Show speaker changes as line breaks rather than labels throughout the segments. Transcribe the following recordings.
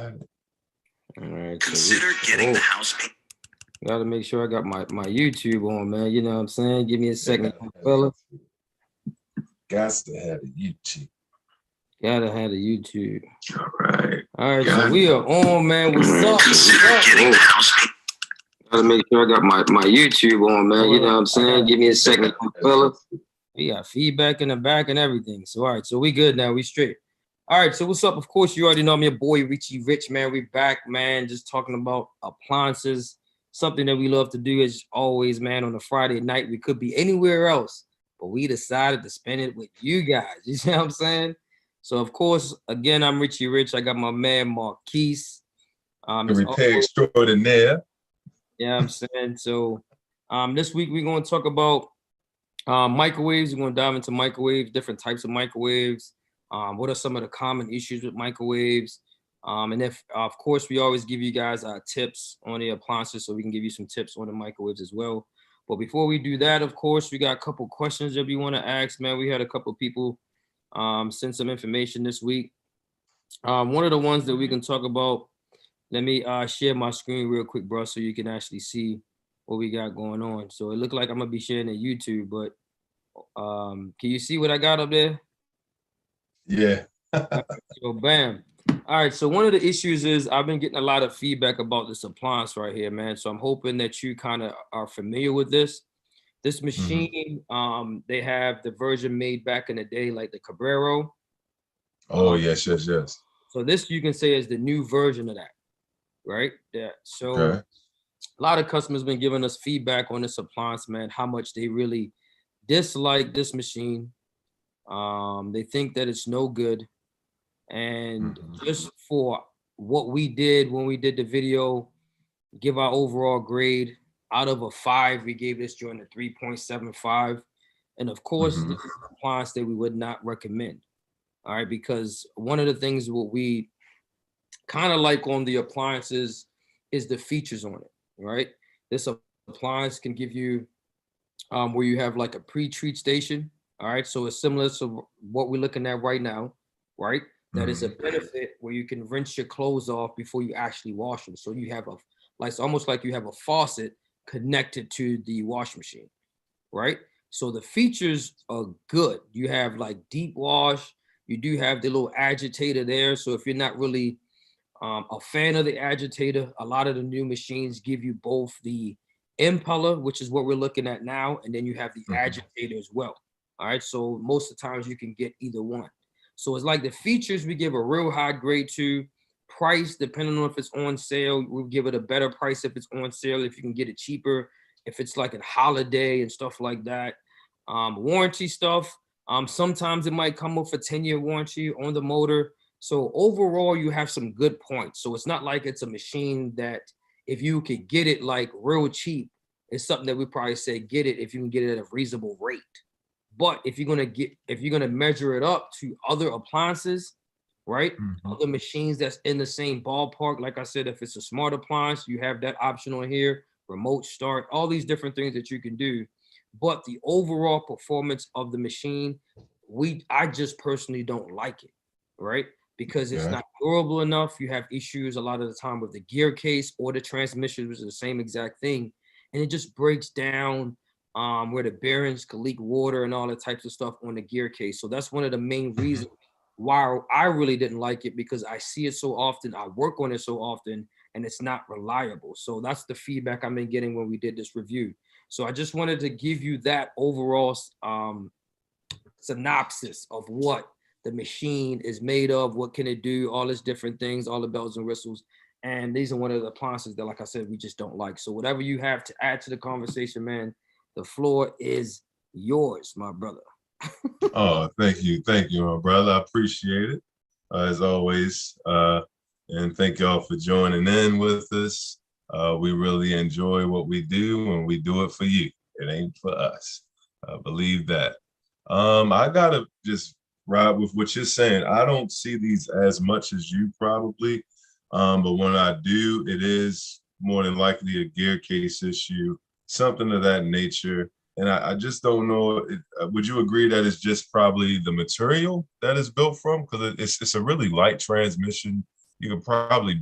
All right.
Consider getting the house.
Gotta make sure I got my YouTube on, man. You know what I'm saying? Give me a second, fella.
Got to have a YouTube.
Gotta have a YouTube.
All right.
All right, so we are on, man. What's up?
Consider getting the house.
Gotta make sure I got my YouTube on, man. You know what I'm saying? Give me a second, fella. We got feedback in the back and everything. So, all right, so we good now. We straight. All right, so what's up? Of course, you already know I'm your boy, Richie Rich, man. We back, man, just talking about appliances. Something that we love to do is always, man, on a Friday night. We could be anywhere else, but we decided to spend it with you guys. You see what I'm saying? So, of course, again, I'm Richie Rich. I got my man, Marquise.
Repair extraordinaire.
Yeah, I'm saying. So, this week we're going to talk about microwaves. We're going to dive into microwaves, different types of microwaves. What are some of the common issues with microwaves? And if, of course, we always give you guys tips on the appliances, so we can give you some tips on the microwaves as well. But before we do that, of course, we got a couple questions that we want to ask, man. We had a couple people send some information this week. One of the ones that we can talk about, let me share my screen real quick, bro, so you can actually see what we got going on. So it looked like I'm going to be sharing at YouTube, but can you see what I got up there?
Yeah.
So bam. All right, so one of the issues is I've been getting a lot of feedback about this appliance right here, man. So I'm hoping that you kind of are familiar with this. This machine, they have the version made back in the day, like the Cabrero.
Oh, yes.
So this you can say is the new version of that, right? Yeah. So
okay.
A lot of customers been giving us feedback on this appliance, man, how much they really dislike this machine. They think that it's no good. And just for what we did when we did the video, give our overall grade out of a 5, we gave this joint a 3.75. And of course, this is an appliance that we would not recommend. All right, because one of the things what we kind of like on the appliances is the features on it, right? This appliance can give you where you have like a pre-treat station. All right, so it's similar to what we're looking at right now, right? That is a benefit where you can rinse your clothes off before you actually wash them. So you have it's almost like you have a faucet connected to the wash machine, right? So the features are good. You have like deep wash. You do have the little agitator there. So if you're not really a fan of the agitator, a lot of the new machines give you both the impeller, which is what we're looking at now, and then you have the agitator as well. All right, so most of the times you can get either one. So it's like the features we give a real high grade to. Price, depending on if it's on sale, we'll give it a better price if it's on sale, if you can get it cheaper, if it's like a holiday and stuff like that. Warranty stuff, sometimes it might come with a 10-year warranty on the motor. So overall, you have some good points. So it's not like it's a machine that if you could get it like real cheap, it's something that we probably say get it if you can get it at a reasonable rate. But if you're gonna measure it up to other appliances, right? Other machines that's in the same ballpark. Like I said, if it's a smart appliance, you have that option on here, remote start, all these different things that you can do. But the overall performance of the machine, I just personally don't like it, right? Because it's not durable enough. You have issues a lot of the time with the gear case or the transmission, which is the same exact thing. And it just breaks down where the bearings could leak water and all that types of stuff on the gear case. So that's one of the main reasons why I really didn't like it, because I see it so often, I work on it so often, and it's not reliable. So that's the feedback I've been getting when we did this review. So I just wanted to give you that overall synopsis of what the machine is made of, what can it do, all these different things, all the bells and whistles. And these are one of the appliances that, like I said, we just don't like. So whatever you have to add to the conversation, man, the floor is yours, my brother.
Oh, thank you, my brother. I appreciate it as always, and thank y'all for joining in with us. We really enjoy what we do, and we do it for you. It ain't for us. I believe that. I gotta just ride with what you're saying. I don't see these as much as you probably, but when I do, it is more than likely a gear case issue, something of that nature. And I just don't know. Would you agree that it's just probably the material that it's built from? Because it's a really light transmission. you could probably,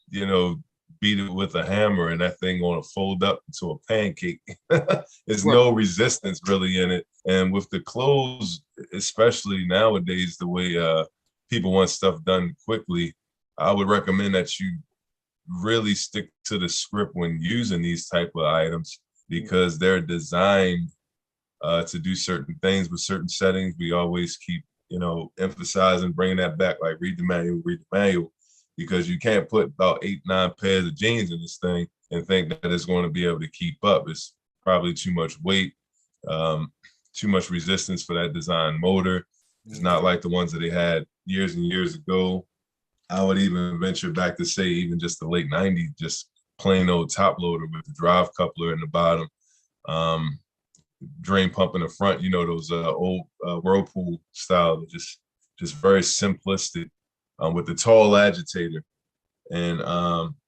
you know, beat it with a hammer and that thing gonna fold up into a pancake. There's
Right.
no resistance really in it. And with the clothes, especially nowadays, the way people want stuff done quickly, I would recommend that you really stick to the script when using these type of items because they're designed to do certain things with certain settings. We always keep, you know, emphasizing, bringing that back, like read the manual, because you can't put about 8, 9 pairs of jeans in this thing and think that it's going to be able to keep up. It's probably too much weight, too much resistance for that design motor. It's not like the ones that they had years and years ago. I would even venture back to say even just the late 90s, just plain old top loader with the drive coupler in the bottom, drain pump in the front, you know, those old Whirlpool style, just very simplistic with the tall agitator. And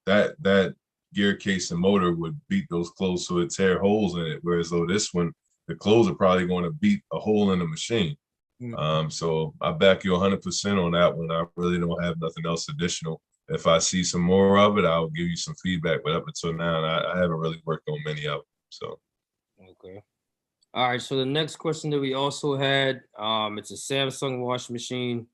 that gear case and motor would beat those clothes so it tear holes in it. Whereas though this one, the clothes are probably going to beat a hole in the machine. So I back you 100% on that one. I really don't have nothing else additional. If I see some more of it, I'll give you some feedback. But up until now, I haven't really worked on many of them. So
Okay. All right. So the next question that we also had, it's a Samsung washing machine.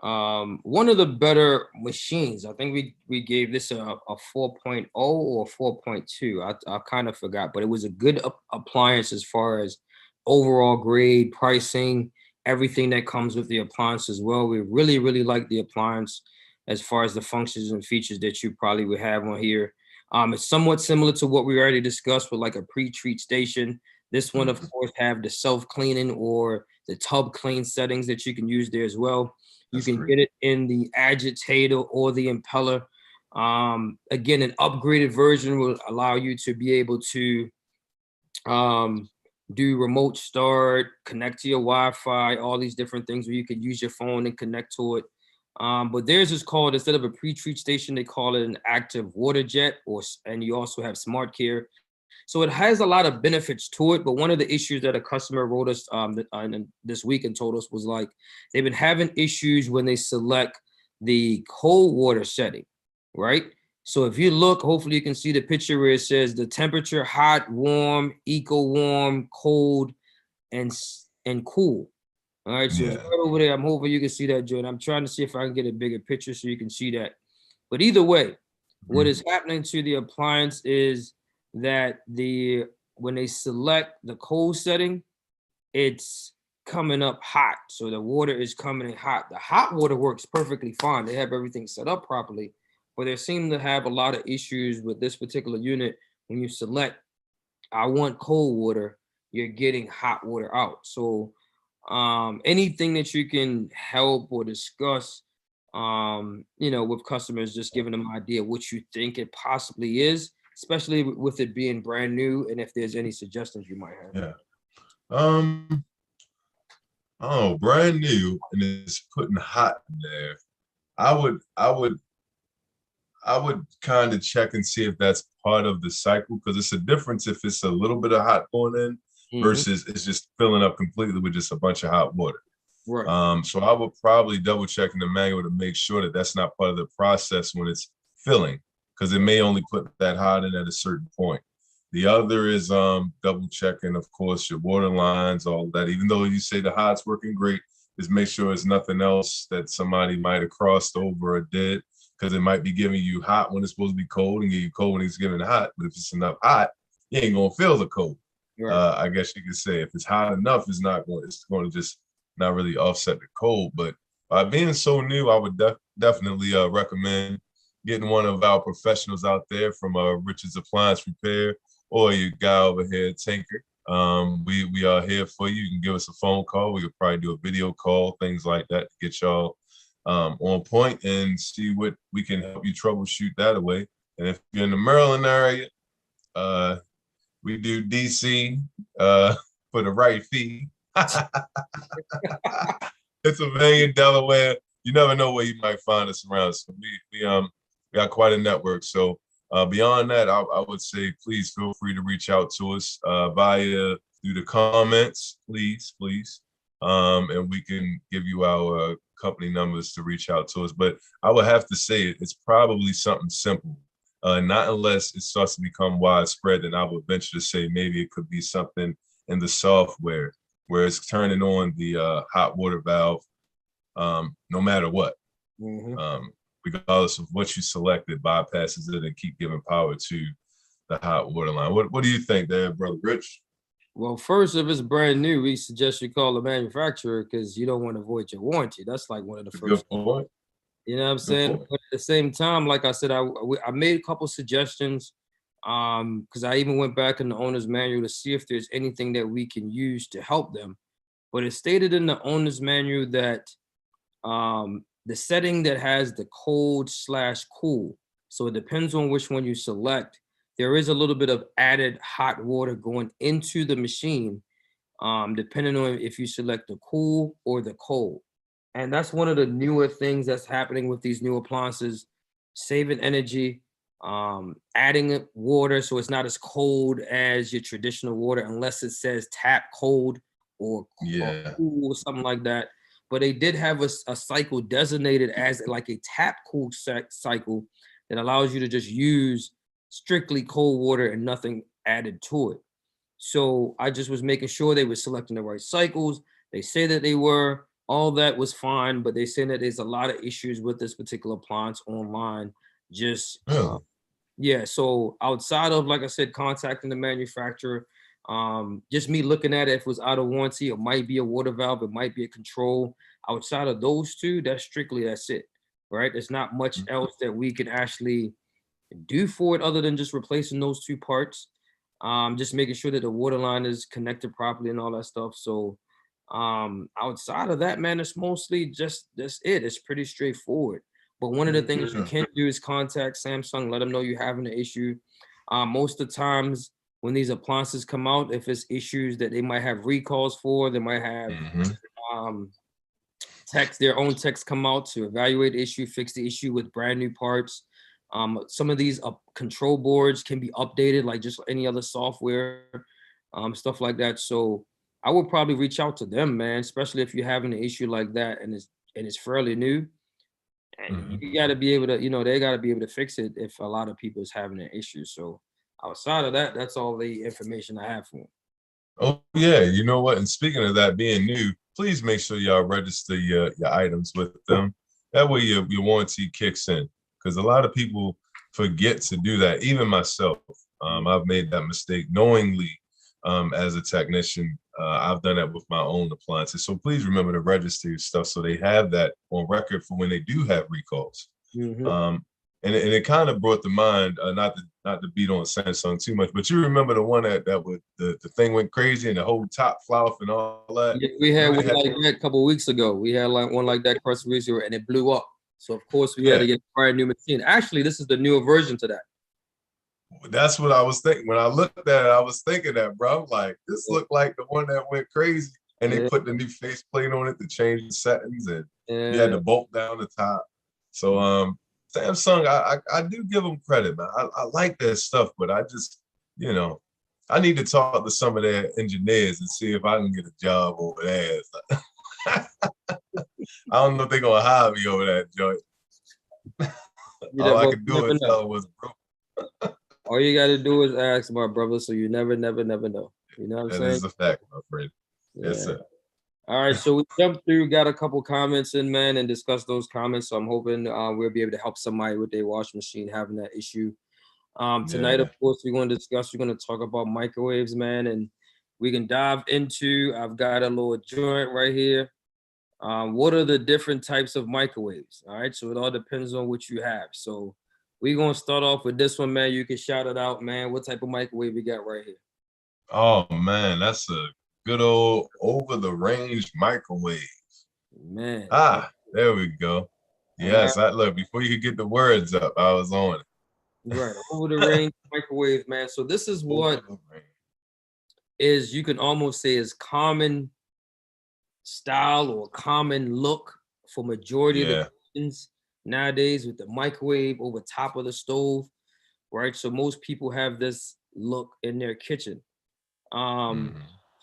One of the better machines. I think we gave this a 4.0 or 4.2. I kind of forgot, but it was a good appliance as far as overall grade, pricing, everything that comes with the appliance as well. We really, really like the appliance as far as the functions and features that you probably would have on here. It's somewhat similar to what we already discussed with like a pre-treat station. This one, of course, have the self-cleaning or the tub clean settings that you can use there as well. You
that's
can
great.
get it in the agitator or the impeller. Again, an upgraded version will allow you to be able to do remote start, connect to your Wi-Fi, all these different things where you can use your phone and connect to it. But theirs is called, instead of a pre-treat station, they call it an active water jet, and you also have smart care. So it has a lot of benefits to it. But one of the issues that a customer wrote us this week and told us was like they've been having issues when they select the cold water setting, right? So if you look, hopefully you can see the picture where it says the temperature, hot, warm, eco warm, cold, and cool. All right, so it's
Yeah.
right over there. I'm hoping you can see that, Jordan. I'm trying to see if I can get a bigger picture so you can see that. But either way, what is happening to the appliance is that when they select the cold setting, it's coming up hot. So the water is coming in hot. The hot water works perfectly fine. They have everything set up properly, but they seem to have a lot of issues with this particular unit. When you select, I want cold water, you're getting hot water out. So anything that you can help or discuss, with customers, just giving them an idea what you think it possibly is, especially with it being brand new, and if there's any suggestions you might have.
Yeah. Oh, brand new and it's putting hot in there. I would I would I would kind of check and see if that's part of the cycle because it's a difference if it's a little bit of hot going in
Mm-hmm.
versus it's just filling up completely with just a bunch of hot water.
Right.
So I would probably double check in the manual to make sure that that's not part of the process when it's filling because it may only put that hot in at a certain point. The other is double checking, of course, your water lines, all that. Even though you say the hot's working great, just make sure it's nothing else that somebody might have crossed over or did because it might be giving you hot when it's supposed to be cold and give you cold when it's giving hot. But if it's enough hot, you ain't gonna feel the cold.
Right.
I guess you could say if it's hot enough, it's going to just not really offset the cold. But by being so new, I would definitely recommend getting one of our professionals out there from Richard's Appliance Repair or your guy over here, Tinker. We are here for you. You can give us a phone call. We could probably do a video call, things like that to get y'all on point and see what we can help you troubleshoot that away. And if you're in the Maryland area, we do DC for the right fee. Pennsylvania, Delaware. You never know where you might find us around. So we got quite a network. So beyond that, I would say please feel free to reach out to us via through the comments, please. and we can give you our company numbers to reach out to us. But I would have to say it's probably something simple. Not unless it starts to become widespread, then I would venture to say maybe it could be something in the software where it's turning on the hot water valve no matter what. Regardless of what you selected, bypasses it and keep giving power to the hot water line. What do you think there, Brother Rich?
Well, first, if it's brand new, we suggest you call the manufacturer because you don't want to void your warranty. That's like one of the first.
Good point.
You know what I'm saying? But at the same time, like I said, I made a couple suggestions because I even went back in the owner's manual to see if there's anything that we can use to help them. But it stated in the owner's manual that the setting that has the cold/cool, so it depends on which one you select. There is a little bit of added hot water going into the machine, depending on if you select the cool or the cold. And that's one of the newer things that's happening with these new appliances, saving energy, adding water so it's not as cold as your traditional water, unless it says tap cold or cool or something like that. But they did have a cycle designated as like a tap cool cycle that allows you to just use strictly cold water and nothing added to it. So I just was making sure they were selecting the right cycles. They say that they were. All that was fine, but they say that there's a lot of issues with this particular appliance online. Just yeah. So outside of, like I said, contacting the manufacturer, just me looking at it, if it was out of warranty, it might be a water valve, it might be a control. Outside of those two, that's it, right? There's not much else that we can actually do for it other than just replacing those two parts. Just making sure that the water line is connected properly and all that stuff. So outside of that, man, it's mostly just that's it. It's pretty straightforward. But one of the things you can do is contact Samsung, let them know you're having an issue. Most of the times when these appliances come out, if it's issues that they might have recalls for, they might have their own techs come out to evaluate the issue, fix the issue with brand new parts. Some of these control boards can be updated like just any other software, stuff like that. So I would probably reach out to them, man, especially if you're having an issue like that and it's fairly new. And you got to be able to, they got to be able to fix it if a lot of people is having an issue. So outside of that, that's all the information I have for them.
Oh yeah, you know what? And speaking of that being new, please make sure y'all register your items with them. That way your warranty kicks in. Because a lot of people forget to do that. Even myself, I've made that mistake knowingly. As a technician, I've done that with my own appliances. So please remember to register your stuff so they have that on record for when they do have recalls. And it kind of brought to mind, not to beat on Samsung too much, but you remember the one that would the thing went crazy and the whole top fly off and all that.
Yeah, we had one like that a couple of weeks ago. We had like one like that across the region and it blew up. So of course we had to get a brand new machine. Actually, this is the newer version to that.
That's what I was thinking. When I looked at it, I was thinking that, bro. I'm like, this looked like the one that went crazy. And they put the new faceplate on it to change the settings, and you had to bolt down the top. So Samsung, I do give them credit, man. I like their stuff, but I just, I need to talk to some of their engineers and see if I can get a job over there. I don't know if they're gonna hire me over that joint. All I could do is tell was broke.
All you got to do is ask, my brother. So you never know. You know what I'm saying? That
is a fact, my friend. Yeah. Yes, sir.
All right, so we jumped through, got a couple comments in, man, and discussed those comments. So I'm hoping we'll be able to help somebody with their washing machine having that issue. Tonight, of course, we're going to talk about microwaves, man, and we can dive into, I've got a little joint right here. What are the different types of microwaves? All right, so it all depends on what you have. So we're going to start off with this one, man. You can shout it out, man. What type of microwave we got right here?
Oh, man, that's a good old over-the-range microwave.
Man.
There we go. Yes, look, before you could get the words up, I was on it.
Right, over-the-range microwave, man. So this is what is, you can almost say, is common style or common look for majority of the kitchens nowadays with the microwave over top of the stove, right? So most people have this look in their kitchen.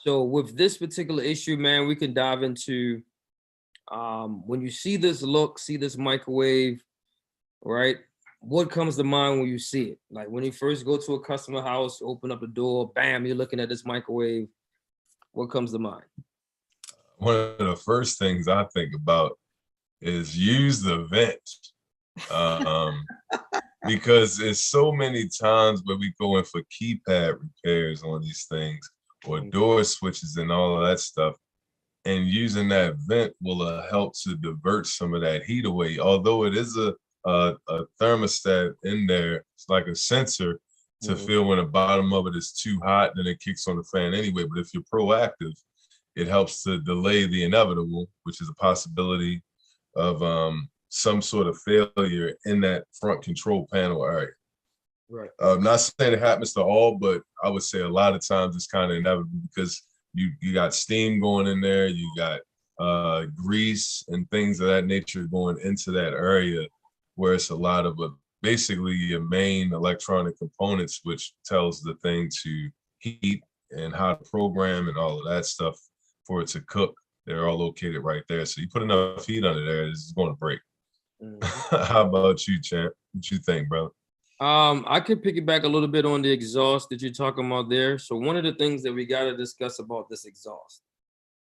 So with this particular issue, man, we can dive into when you see this microwave, right? What comes to mind when you see it? Like when you first go to a customer house, open up the door, bam, you're looking at this microwave. What comes to mind?
One of the first things I think about is use the vent. Um, because it's so many times where we go in for keypad repairs on these things or door switches and all of that stuff. And using that vent will help to divert some of that heat away. Although it is a thermostat in there, it's like a sensor to feel when the bottom of it is too hot, then it kicks on the fan anyway. But if you're proactive, it helps to delay the inevitable, which is a possibility of some sort of failure in that front control panel area.
Right.
Not saying it happens to all, but I would say a lot of times it's kind of inevitable because you got steam going in there, you got grease and things of that nature going into that area where it's a lot of basically your main electronic components, which tells the thing to heat and how to program and all of that stuff for it to cook. They're all located right there. So you put enough heat under there, it's going to break. How about you, champ? What you think, bro?
I could piggyback a little bit on the exhaust that you're talking about there. So one of the things that we got to discuss about this exhaust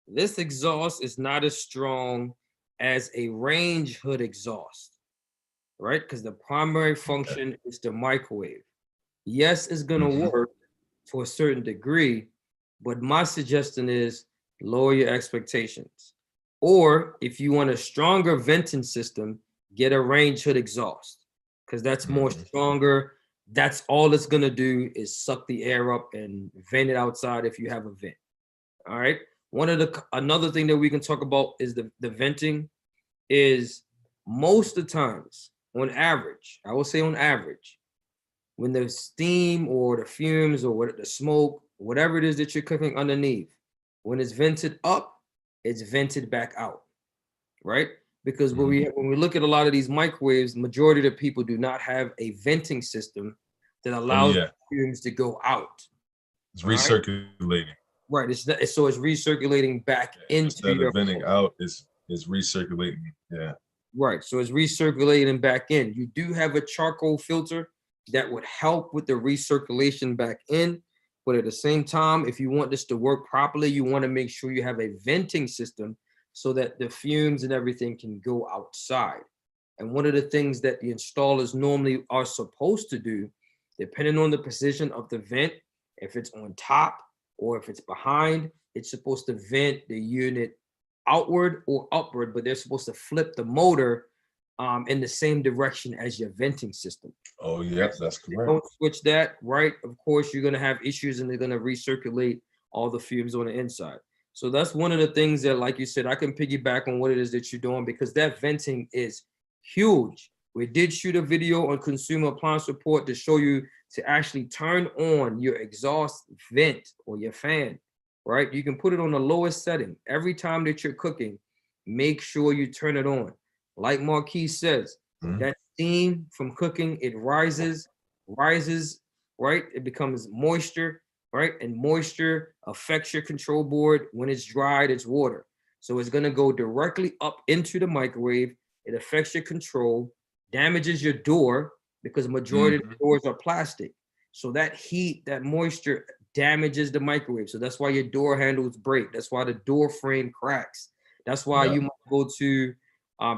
is not as strong as a range hood exhaust, right? Because the primary function is the microwave. Yes, it's going to work to a certain degree, but my suggestion is lower your expectations. Or if you want a stronger venting system, get a range hood exhaust because that's more stronger. That's all it's going to do is suck the air up and vent it outside if you have a vent. All right. Another thing that we can talk about is the venting is most of the times on average, I will say on average, when the steam or the fumes or the smoke, whatever it is that you're cooking underneath, when it's vented up, it's vented back out, right? Because when we look at a lot of these microwaves, majority of the people do not have a venting system that allows fumes to go out.
It's recirculating.
Right. It's recirculating back into
instead of venting out, it's recirculating. Yeah.
Right. So it's recirculating back in. You do have a charcoal filter that would help with the recirculation back in. But at the same time, if you want this to work properly, you want to make sure you have a venting system so that the fumes and everything can go outside. And one of the things that the installers normally are supposed to do, depending on the position of the vent, if it's on top or if it's behind, it's supposed to vent the unit outward or upward, but they're supposed to flip the motor in the same direction as your venting system.
Oh, yeah, that's correct.
Don't switch that, right? Of course, you're going to have issues and they're going to recirculate all the fumes on the inside. So that's one of the things that, like you said, I can piggyback on what it is that you're doing because that venting is huge. We did shoot a video on Consumer Appliance Report to show you to actually turn on your exhaust vent or your fan, right? You can put it on the lowest setting. Every time that you're cooking, make sure you turn it on. Like Marquis says, that steam from cooking, it rises, right? It becomes moisture, right? And moisture affects your control board. When it's dried, it's water. So it's gonna go directly up into the microwave. It affects your control, damages your door because the majority of the doors are plastic. So that heat, that moisture damages the microwave. So that's why your door handles break. That's why the door frame cracks. That's why you might go to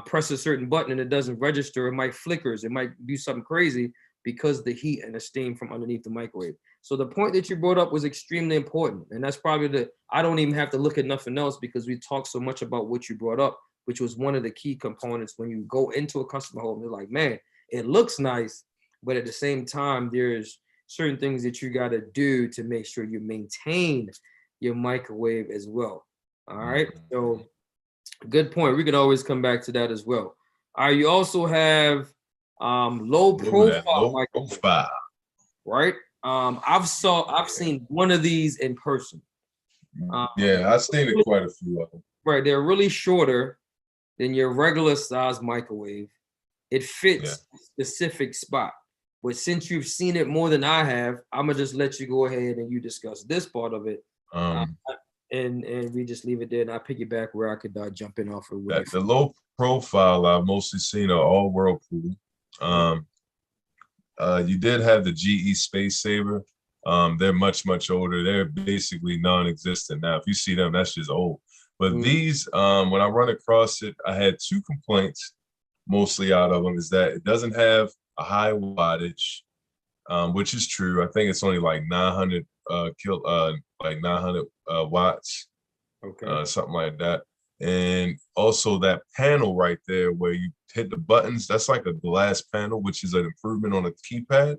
press a certain button and it doesn't register. It might flickers. It might do something crazy because the heat and the steam from underneath the microwave. So the point that you brought up was extremely important. And that's probably I don't even have to look at nothing else because we talked so much about what you brought up, which was one of the key components when you go into a customer home. They're like, man, it looks nice, but at the same time, there's certain things that you got to do to make sure you maintain your microwave as well. All right. So good point. We can always come back to that as well. All right. You also have low profile microwave, right? I've seen one of these in person.
Yeah, I've seen it quite a few of them.
Right. They're really shorter than your regular size microwave. It fits a specific spot. But since you've seen it more than I have, I'm gonna just let you go ahead and you discuss this part of it. and we just leave it there, and I piggyback where I could jump in off of what you.
The low profile I've mostly seen are all Whirlpool. You did have the GE Space Saver. They're much older. They're basically non-existent now. If you see them, that's just old. But these, when I run across it, I had two complaints mostly out of them. Is that it doesn't have a high wattage, which is true. I think it's only like 900 like 900 watts,
Okay.
something like that. And also that panel right there where you hit the buttons, that's like a glass panel, which is an improvement on a keypad.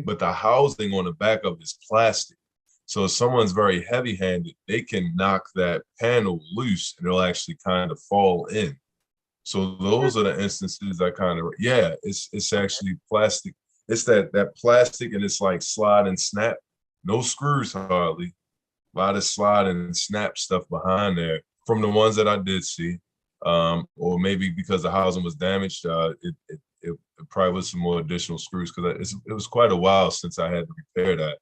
But the housing on the back of it is plastic. So if someone's very heavy-handed, they can knock that panel loose and it'll actually kind of fall in. So those are the instances I kind of, yeah, it's actually plastic. It's that plastic, and it's like slide and snap. No screws hardly. A lot of slide and snap stuff behind there from the ones that I did see. Or maybe because the housing was damaged, it probably was some more additional screws, because it was quite a while since I had to repair that.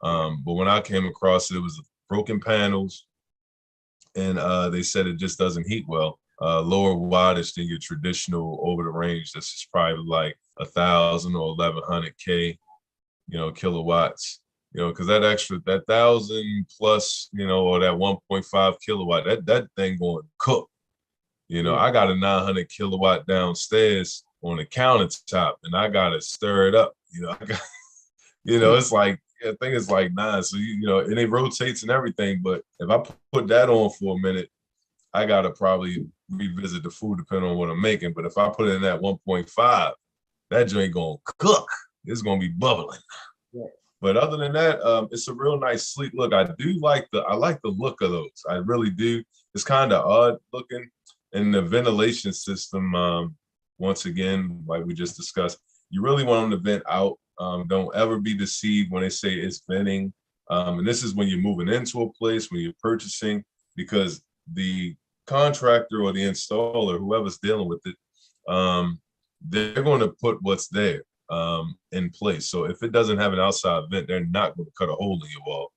But when I came across it, it was broken panels, and they said it just doesn't heat well. Lower wattage than your traditional over the range. This is probably like 1,000 or 1,100 K, kilowatts. Because that 1,000 plus, or that 1.5 kilowatt, that thing going to cook. I got a 900 kilowatt downstairs on the countertop, and I gotta stir it up. It's like, I think it's like 9. So and it rotates and everything. But if I put that on for a minute, I gotta probably revisit the food depending on what I'm making. But if I put it in that 1.5, that joint gonna cook. It's gonna be bubbling.
Yeah.
But other than that, it's a real nice sleek look. I like the look of those. I really do. It's kind of odd looking. And the ventilation system, once again, like we just discussed, you really want them to vent out. Don't ever be deceived when they say it's venting. And this is when you're moving into a place, when you're purchasing, because the contractor or the installer, whoever's dealing with it, they're going to put what's there in place. So if it doesn't have an outside vent, they're not going to cut a hole in your wall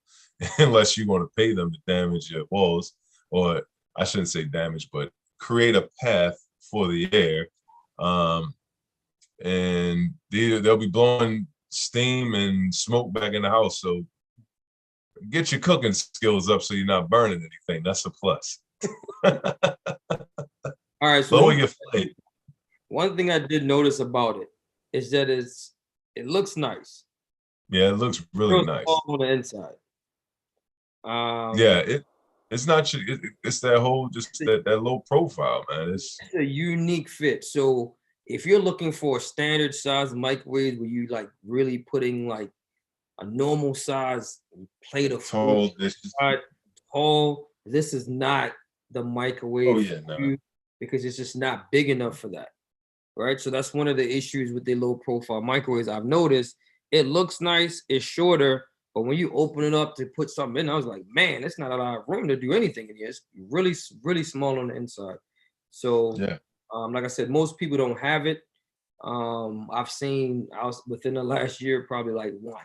unless you want to pay them to damage your walls, or I shouldn't say damage, but create a path for the air. And they'll be blowing steam and smoke back in the house. So get your cooking skills up so you're not burning anything. That's a plus.
All right. So
lower your flame.
One thing I did notice about it is that it looks nice.
Yeah, it looks really nice
on the inside.
Yeah, it's not. It's that whole that low profile, man. It's
a unique fit. So if you're looking for a standard size microwave where you like really putting like a normal size plate of
tall
dishes, tall, this is not the microwave because it's just not big enough for that. Right. So that's one of the issues with the low profile microwaves. I've noticed it looks nice, it's shorter, but when you open it up to put something in, I was like, man, it's not a lot of room to do anything in here. It's really, really small on the inside. So, like I said, most people don't have it. I've seen, within the last year, probably like one.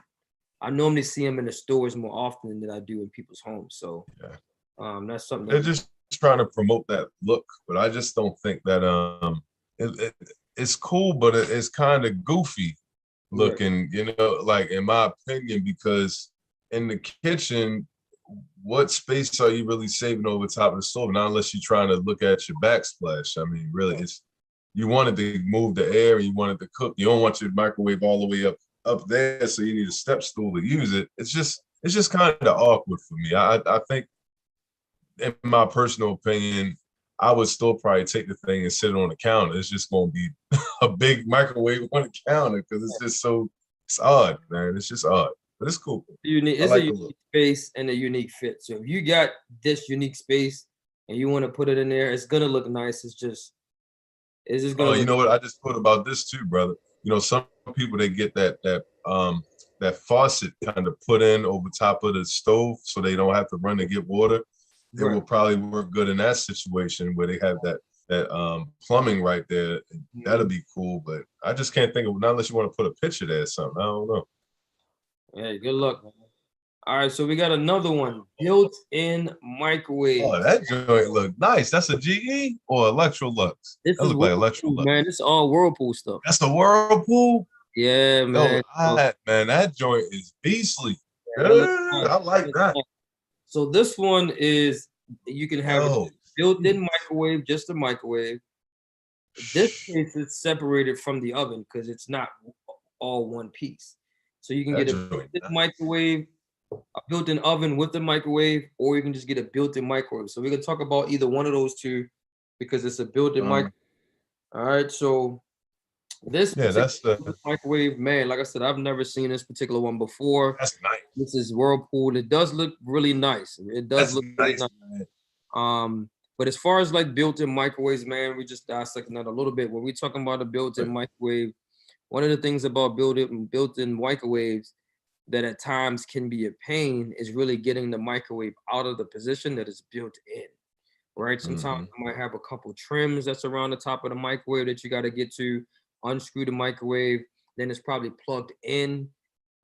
I normally see them in the stores more often than I do in people's homes. So, that's something.
They're just trying to promote that look, but I just don't think that it's cool, but it's kind of goofy looking, like in my opinion, because in the kitchen, what space are you really saving over top of the stove? Not unless you're trying to look at your backsplash. I mean, really, you wanted to move the air and you wanted to cook. You don't want your microwave all the way up there, so you need a step stool to use it. It's just kind of awkward for me. I think, in my personal opinion, I would still probably take the thing and sit it on the counter. It's just going to be a big microwave on the counter because it's just it's odd, man. It's just odd, but it's cool.
It's a unique space and a unique fit. So if you got this unique space and you want to put it in there, it's going to look nice. It's just going to
Oh, you know what? I just thought about this too, brother. Some people, they get that faucet kind of put in over top of the stove so they don't have to run to get water. It will probably work good in that situation where they have that plumbing right there. That'll be cool, but I just can't think of, not unless you want to put a picture there or something. I don't know.
Hey, good luck, man. All right, so we got another one, built-in microwave.
Oh, that joint look nice. That's a GE or Electrolux?
This
That
is
look like
Whirlpool,
Electrolux.
man. This is all Whirlpool stuff.
That's the Whirlpool.
Yeah,
Yo,
man. So,
man, that joint is beastly.
yeah,
Yeah,
that looks nice.
I like that.
So this one is you can have a
Yo,
built-in microwave, just a microwave. This case is separated from the oven because it's not all one piece. So you can
that
get a
joint
built-in
nice.
microwave, a built-in oven with the microwave, or you can just get a built-in microwave. So we can talk about either one of those two because it's a built-in microwave. All right, so this
Yeah,
particular
that's the
microwave, man, like I said, I've never seen this particular one before.
that's nice.
This is Whirlpool. It does look really nice. It does
That's
look really
nice,
nice.
man.
But as far as like built-in microwaves, man, we just dissecting that a little bit. When we talking about a built-in microwave, one of the things about built-in microwaves that at times can be a pain is really getting the microwave out of the position that is built in. Right? Sometimes
Mhm.
you might have a couple trims that's around the top of the microwave that you got to get to, unscrew the microwave, then it's probably plugged in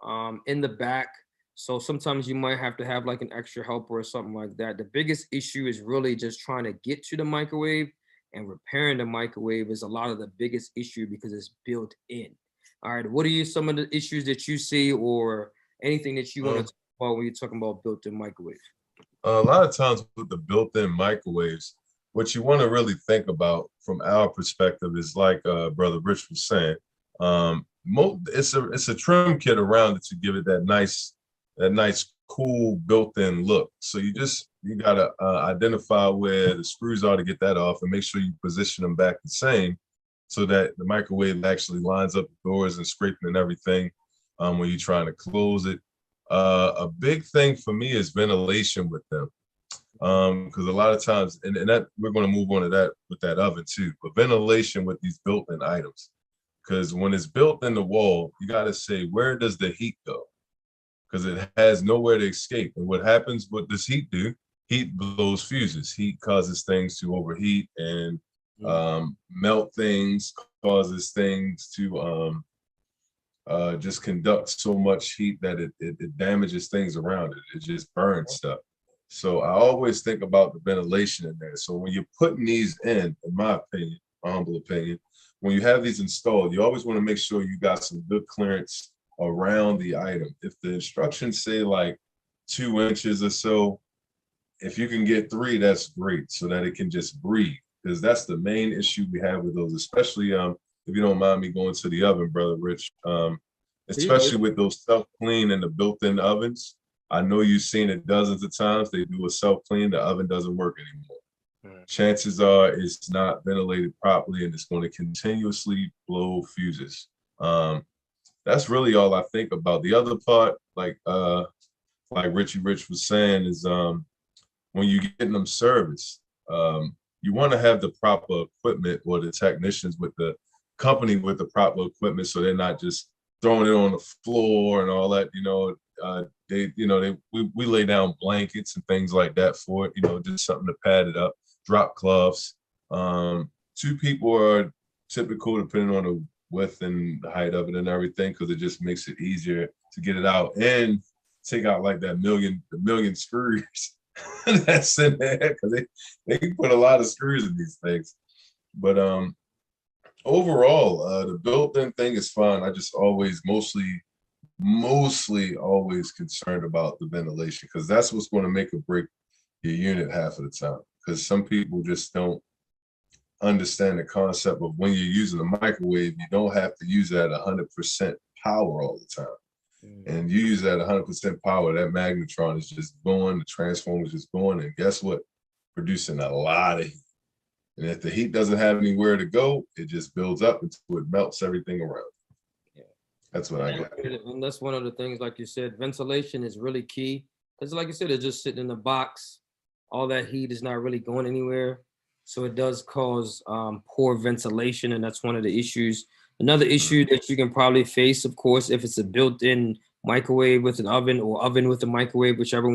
the back. So sometimes you might have to have like an extra helper or something like that. The biggest issue is really just trying to get to the microwave, and repairing the microwave is a lot of the biggest issue because it's built in. All right, what are some of the issues that you see or anything that you want to
Um,
talk about when you're talking about built-in microwave?
a lot of times with the built-in microwaves, what you want to really think about from our perspective is like Brother Rich was saying, it's a trim kit around it to give it that nice cool built-in look. So you gotta identify where the screws are to get that off, and make sure you position them back the same, so that the microwave actually lines up the doors and scraping and everything when you're trying to close it. A big thing for me is ventilation with them, because a lot of times, and that we're going to move on to that with that oven too, but ventilation with these built-in items, because when it's built in the wall, you got to say, where does the heat go? Because it has nowhere to escape. And what happens, what does heat do? Heat blows fuses. Heat causes things to overheat and melt things, causes things to just conduct so much heat that it damages things around it. It just burns stuff. So I always think about the ventilation in there. So when you're putting these in my opinion, my humble opinion, when you have these installed, you always want to make sure you got some good clearance around the item. If the instructions say like 2 inches or so, if you can get 3, that's great, so that it can just breathe. Because that's the main issue we have with those, especially if you don't mind me going to the oven, Brother Rich. Especially with those self-clean and the built-in ovens. I know you've seen it dozens of times. They do a self-clean, the oven doesn't work anymore. Chances are it's not ventilated properly and it's going to continuously blow fuses. That's really all I think about. The other part, like Richie Rich was saying, is when you getting them serviced, you want to have the proper equipment, or the technicians with the company with the proper equipment, so they're not just throwing it on the floor and all that. We lay down blankets and things like that for it. Just something to pad it up. Drop cloths. 2 people are typical, depending on the width and the height of it and everything, because it just makes it easier to get it out and take out like the million screws that's in there, because they can put a lot of screws in these things. But overall, the built-in thing is fine. I just always mostly always concerned about the ventilation, because that's what's going to make or break your unit half of the time. Because some people just don't understand the concept of, when you're using a microwave, you don't have to use it at 100% power all the time. And you use that 100% power, that magnetron is just going, the transformer is just going, and guess what? Producing a lot of heat. And if the heat doesn't have anywhere to go, it just builds up until it melts everything around.
Yeah.
That's what I got.
And that's one of the things, like you said, ventilation is really key. Because like you said, it's just sitting in the box. All that heat is not really going anywhere. So it does cause poor ventilation, and that's one of the issues. Another issue that you can probably face, of course, if it's a built-in microwave with an oven, or oven with a microwave, whichever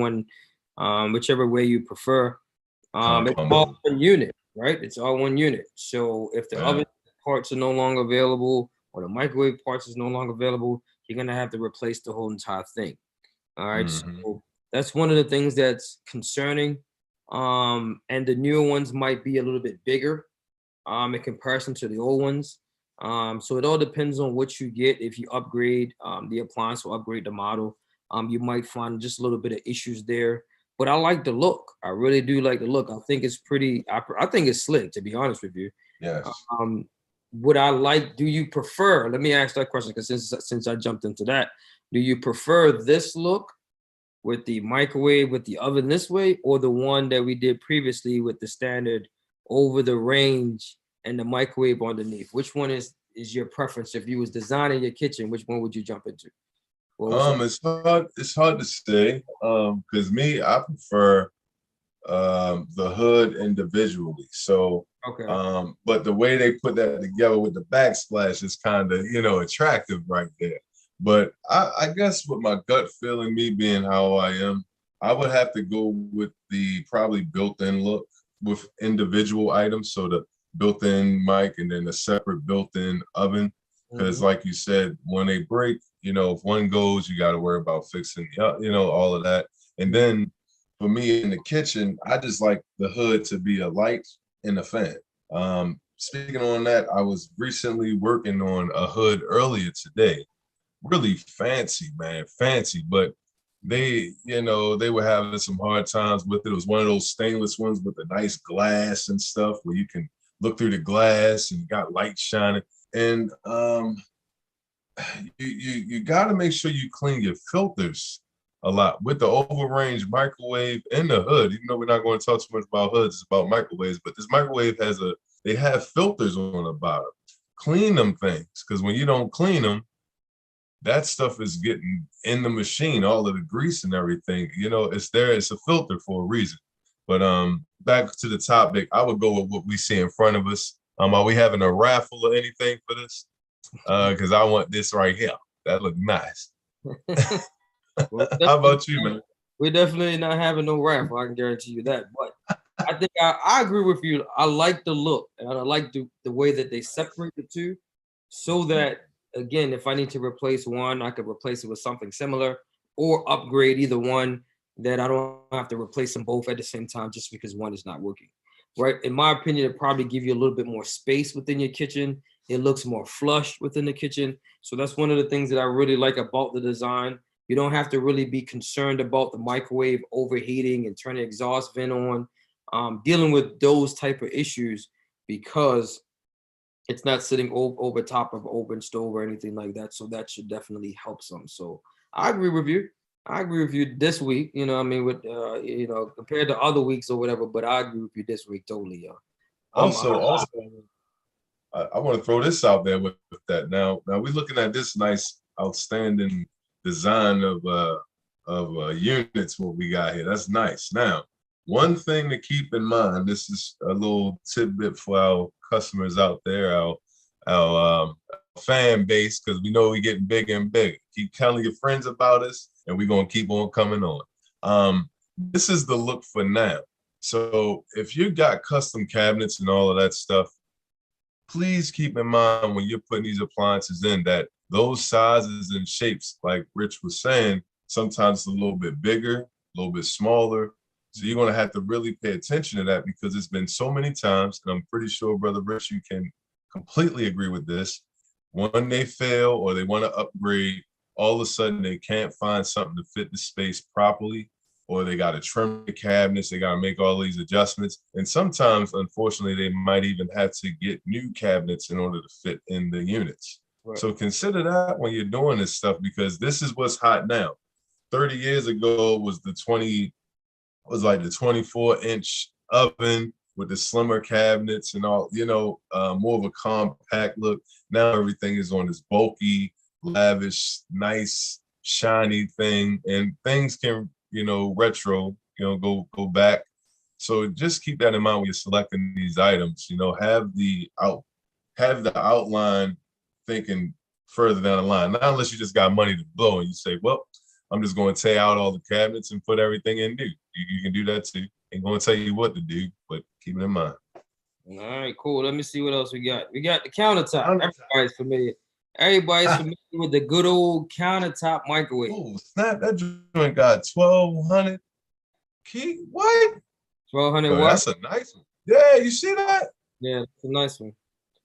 way you prefer. It's all one unit, right? It's all one unit. So if the oven parts are no longer available, or the microwave parts is no longer available, you're gonna have to replace the whole entire thing. All right,
Hmm.
so that's one of the things that's concerning. And the newer ones might be a little bit bigger in comparison to the old ones. So it all depends on what you get. If you upgrade the appliance or upgrade the model, you might find just a little bit of issues there. But I like the look. I really do like the look. I think it's pretty. I think it's slick, to be honest with you.
Yes.
Um, would I like? Do you prefer? Let me ask that question because since I jumped into that, do you prefer this look with the microwave with the oven this way, or the one that we did previously with the standard over the range and the microwave underneath? Which one is your preference? If you was designing your kitchen, which one would you jump into? What was your
It's hard to say. Because me, I prefer the hood individually. So,
okay?
but the way they put that together with the backsplash is kind of, attractive right there. But I guess with my gut feeling, me being how I am, I would have to go with the probably built-in look with individual items. So the built-in mic and then the separate built-in oven. Because
Mhm.
like you said, when they break, if one goes, you got to worry about fixing, all of that. And then for me in the kitchen, I just like the hood to be a light and a fan. Speaking on that, I was recently working on a hood earlier today. Really fancy, man, fancy, but they were having some hard times with it. It was one of those stainless ones with a nice glass and stuff where you can look through the glass and got light shining. And you got to make sure you clean your filters a lot with the overrange microwave and the hood. Even though we're not going to talk too much about hoods, it's about microwaves. But this microwave they have filters on the bottom. Clean them things, because when you don't clean them, that stuff is getting in the machine, all of the grease and everything. It's there. It's a filter for a reason. But back to the topic, I would go with what we see in front of us. Are we having a raffle or anything for this? Because I want this right here. That look nice.
Well,
How about you, man?
we're definitely not having no raffle. I can guarantee you that. But I think I agree with you. I like the look and I like the way that they separate the two, so that again, if I need to replace one, I could replace it with something similar or upgrade either one, that I don't have to replace them both at the same time just because one is not working. Right. In my opinion, it probably give you a little bit more space within your kitchen. It looks more flush within the kitchen. So that's one of the things that I really like about the design. You don't have to really be concerned about the microwave overheating and turning exhaust vent on, dealing with those type of issues, because it's not sitting over top of an open stove or anything like that. So that should definitely help some. So I agree with you. I agree with you this week. I mean, with compared to other weeks or whatever. But I agree with you this week totally, yo. Um,
Also, I want to throw this out there with that. Now we're looking at this nice, outstanding design of units. What we got here, that's nice. Now, one thing to keep in mind. This is a little tidbit for our customers out there, our fan base, because we know we're getting bigger and bigger. Keep telling your friends about us, and we're gonna keep on coming on. This is the look for now. So if you got custom cabinets and all of that stuff, please keep in mind when you're putting these appliances in that those sizes and shapes, like Rich was saying, sometimes it's a little bit bigger, a little bit smaller. So you're going to have to really pay attention to that, because it's been so many times, and I'm pretty sure, Brother Rich, you can completely agree with this. When they fail or they want to upgrade, all of a sudden they can't find something to fit the space properly, or they got to trim the cabinets, they got to make all these adjustments. And sometimes, unfortunately, they might even have to get new cabinets in order to fit in the units.
right.
So consider that when you're doing this stuff, because this is what's hot now. 30 years ago was like the 24-inch oven with the slimmer cabinets and all, more of a compact look. Now everything is on this bulky, lavish, nice, shiny thing, and things can, retro, go back. So just keep that in mind when you're selecting these items. Have the outline thinking further down the line. Not unless you just got money to blow and you say, well, I'm just going to tear out all the cabinets and put everything in new. You can do that too. Ain't going to tell you what to do, but keep it in mind.
All right, cool. Let me see what else we got. We got the countertop. Everybody's familiar. Everybody's familiar with the good old countertop microwave.
Oh, snap. That joint got 1,200 key. What?
1200
Yo,
watts.
that's a nice one. Yeah, you see that?
Yeah, it's a nice one.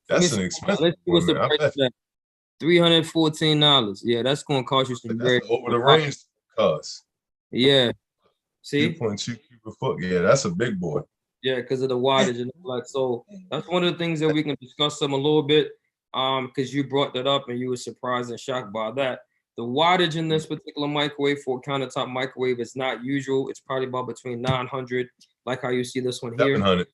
Let me
That's an
see.
expensive
Let's see what's
one,
the
man. I
price
bet
of that. $314. Yeah, that's gonna cost you some
that's
great.
an over the range cost.
Yeah. See?
2.2 cubic foot. Yeah, that's a big boy.
Yeah, because of the wattage and all that. So that's one of the things that we can discuss some a little bit. Because you brought that up and you were surprised and shocked by that. The wattage in this particular microwave for a countertop microwave is not usual. It's probably about between 900, like how you see this one here.
700.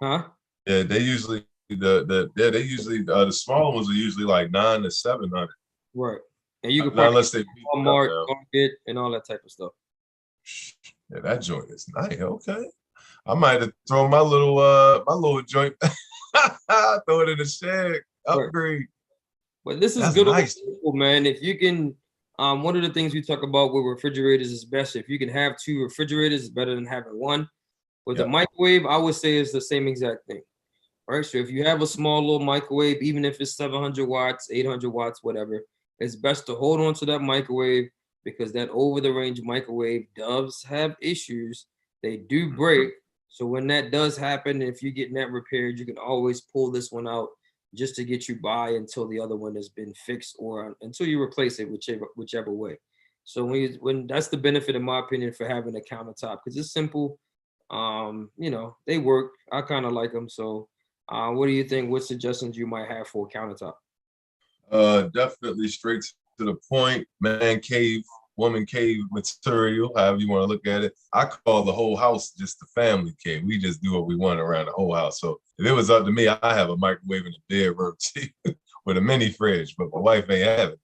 Huh?
Yeah, they usually the smaller ones are usually like 9 to 700.
Right. And you can
Not
probably
unless they beat it up
Walmart,
now.
Target, and all that type of stuff.
Yeah, that joint is nice. Okay. I might have thrown my little joint, throw it in the shed,
Right.
upgrade.
But this is
That's
good old
nice.
people, man. If you can, one of the things we talk about with refrigerators is best. If you can have two refrigerators, it's better than having one. With the
Yep.
microwave, I would say it's the same exact thing. Right. So if you have a small little microwave, even if it's 700 watts, 800 watts, whatever, it's best to hold on to that microwave because that over the range microwave does have issues. They do break. So when that does happen, if you're getting that repaired, you can always pull this one out just to get you by until the other one has been fixed or until you replace it, whichever way. So when that's the benefit, in my opinion, for having a countertop because it's simple. They work. I kind of like them. So what do you think? What suggestions you might have for a countertop?
Definitely straight to the point, man cave, woman cave material, however you want to look at it. I call the whole house just the family cave. We just do what we want around the whole house. So if it was up to me, I have a microwave in the bedroom too with a mini fridge, but my wife ain't have it.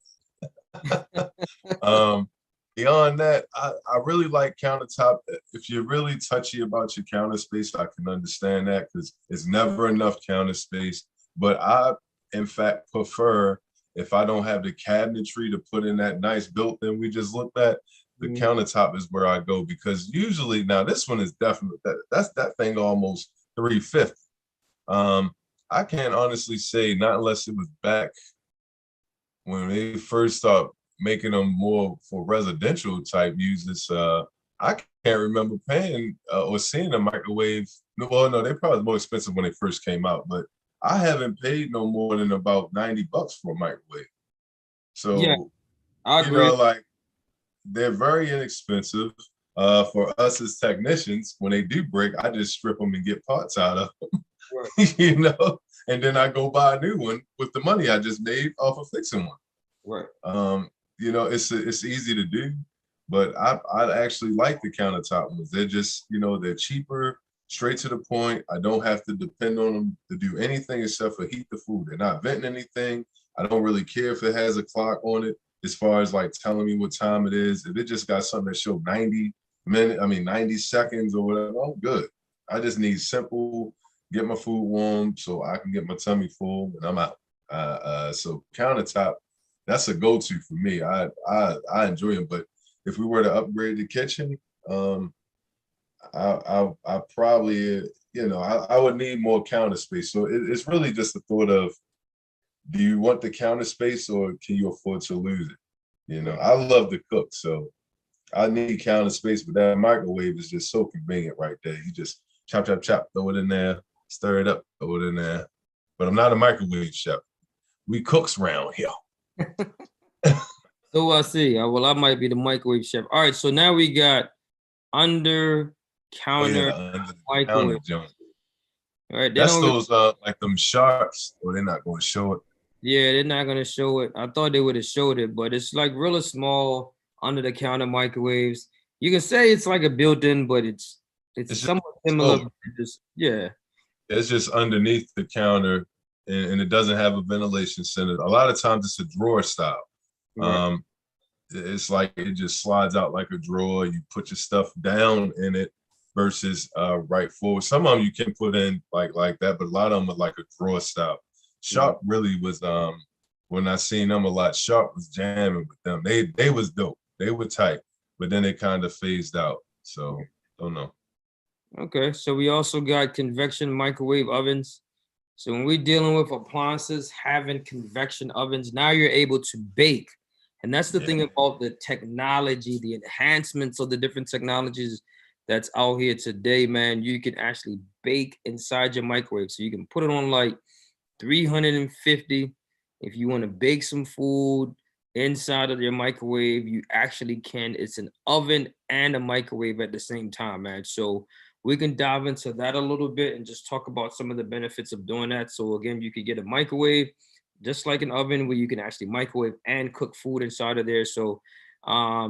Beyond that, I really like countertop. If you're really touchy about your counter space, I can understand that because it's never enough counter space. But I, in fact, prefer if I don't have the cabinetry to put in that nice built-in we just looked at, the countertop is where I go because usually now this one is definitely that thing almost 350. I can't honestly say not unless it was back when they first started making them more for residential type uses. I can't remember paying or seeing a microwave. Well, no, they probably more expensive when they first came out, but I haven't paid no more than about $90 for a microwave. So,
Yeah, I agree.
like they're very inexpensive. For us as technicians, when they do break, I just strip them and get parts out of them,
Right.
and then I go buy a new one with the money I just made off of fixing one.
Right.
It's easy to do, but I actually like the countertop ones. They're just, they're cheaper, straight to the point. I don't have to depend on them to do anything except for heat the food. They're not venting anything. I don't really care if it has a clock on it as far as like telling me what time it is. If it just got something that showed 90 seconds or whatever, I'm good. I just need simple, get my food warm so I can get my tummy full and I'm out. So countertop, that's a go-to for me. I enjoy them, but if we were to upgrade the kitchen, I probably I would need more counter space. So it's really just the thought of, do you want the counter space or can you afford to lose it? I love to cook, so I need counter space, but that microwave is just so convenient right there. You just chop, chop, chop, throw it in there, stir it up, throw it in there. But I'm not a microwave chef. We cooks round here.
So I see. Well, I might be the microwave chef. All right. So now we got under counter microwave.
Joint.
All right.
That's those like them sharks, or they're not going to show it.
Yeah, they're not gonna show it. I thought they would have showed it, but it's like really small under the counter microwaves. You can say it's like a built-in, but it's somewhat similar. Yeah.
It's just underneath the counter, and it doesn't have a ventilation center. A lot of times it's a drawer style.
Right.
It's like it just slides out like a drawer. You put your stuff down in it versus right forward. Some of them you can put in like that, but a lot of them are like a drawer style. Sharp really was when I seen them a lot, Sharp was jamming with them. They was dope. They were tight, but then they kind of phased out. So don't know.
Okay. So we also got convection microwave ovens. So when we're dealing with appliances, having convection ovens, now you're able to bake. And that's the thing about the technology, the enhancements of the different technologies that's out here today, man. You can actually bake inside your microwave. So you can put it on like 350. If you want to bake some food inside of your microwave, you actually can. It's an oven and a microwave at the same time, man. So we can dive into that a little bit and just talk about some of the benefits of doing that. So again, you could get a microwave just like an oven where you can actually microwave and cook food inside of there. So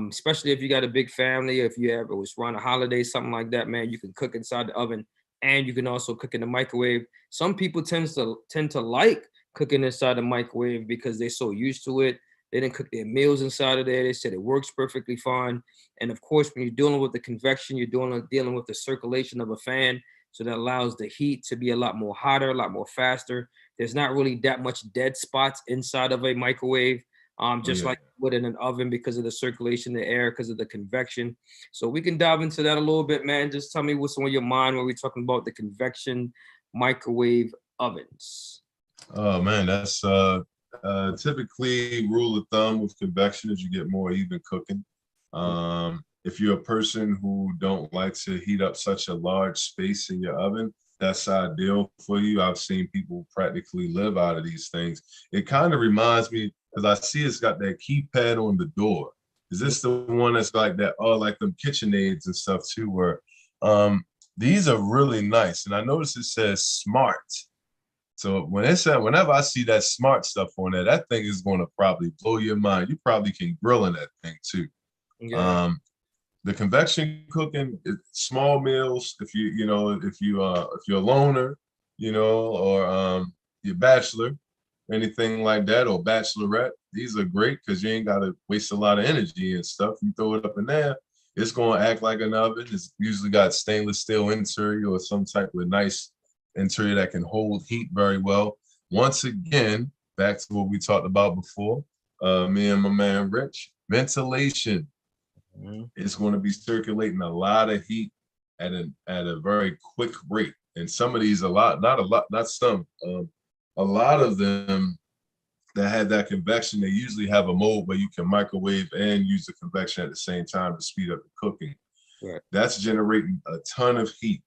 especially if you got a big family, if you ever was around a holiday, something like that, man, you can cook inside the oven and you can also cook in the microwave. Some people tend to like cooking inside the microwave because they're so used to it. They didn't cook their meals inside of there. They said it works perfectly fine. And of course, when you're dealing with the convection, you're dealing with the circulation of a fan. So that allows the heat to be a lot more hotter, a lot more faster. There's not really that much dead spots inside of a microwave, just like you would in an oven because of the circulation of the air, because of the convection. So we can dive into that a little bit, man. Just tell me what's on your mind when we're talking about the convection microwave ovens.
Oh man, that's typically rule of thumb with convection is you get more even cooking. If you're a person who don't like to heat up such a large space in your oven, that's ideal for you. I've seen people practically live out of these things. It kind of reminds me, because I see it's got that keypad on the door. Is this the one that's like that? Oh, like them KitchenAids and stuff too, where these are really nice. And I noticed it says smart. So whenever I see that smart stuff on there, that thing is going to probably blow your mind. You probably can grill in that thing too.
Yeah.
The convection cooking, small meals. If you're a loner, or you're bachelor, anything like that, or bachelorette, these are great because you ain't got to waste a lot of energy and stuff. You throw it up in there, it's going to act like an oven. It's usually got stainless steel interior or some type of nice interior that can hold heat very well. Once again, back to what we talked about before, me and my man Rich, ventilation. It's going to be circulating a lot of heat at a very quick rate. And some of these, a lot of them that have that convection, they usually have a mode where you can microwave and use the convection at the same time to speed up the cooking.
Right.
That's generating a ton of heat.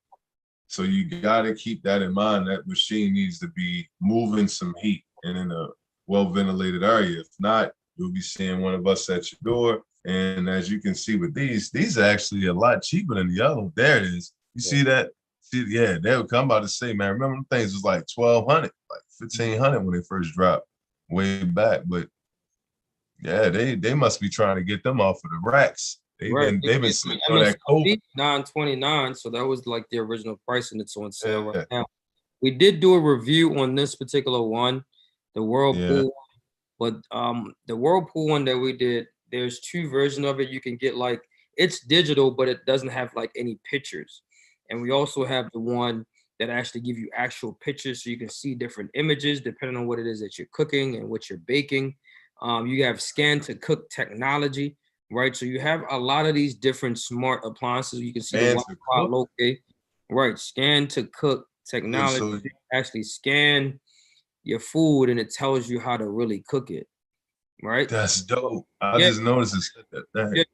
So you got to keep that in mind. That machine needs to be moving some heat and in a well-ventilated area. If not, you'll be seeing one of us at your door. And as you can see with these are actually a lot cheaper than the other. There it is. You see that? They would come about to say, man, remember them things was like 1,200, like 1,500 when they first dropped way back. But yeah, they must be trying to get them off of the racks. They've been sitting on that COVID.
$9.29, so that was like the original price, and it's on sale right now. We did do a review on this particular one, the Whirlpool, but the Whirlpool one that we did, there's two versions of it. You can get like, it's digital, but it doesn't have like any pictures. And we also have the one that actually give you actual pictures so you can see different images depending on what it is that you're cooking and what you're baking. You have scan to cook technology, right? So you have a lot of these different smart appliances. You can see the Wi-Fi locate, right? Scan to cook technology. So you actually scan your food and it tells you how to really cook it, right?
That's dope. I just noticed that.
Yeah.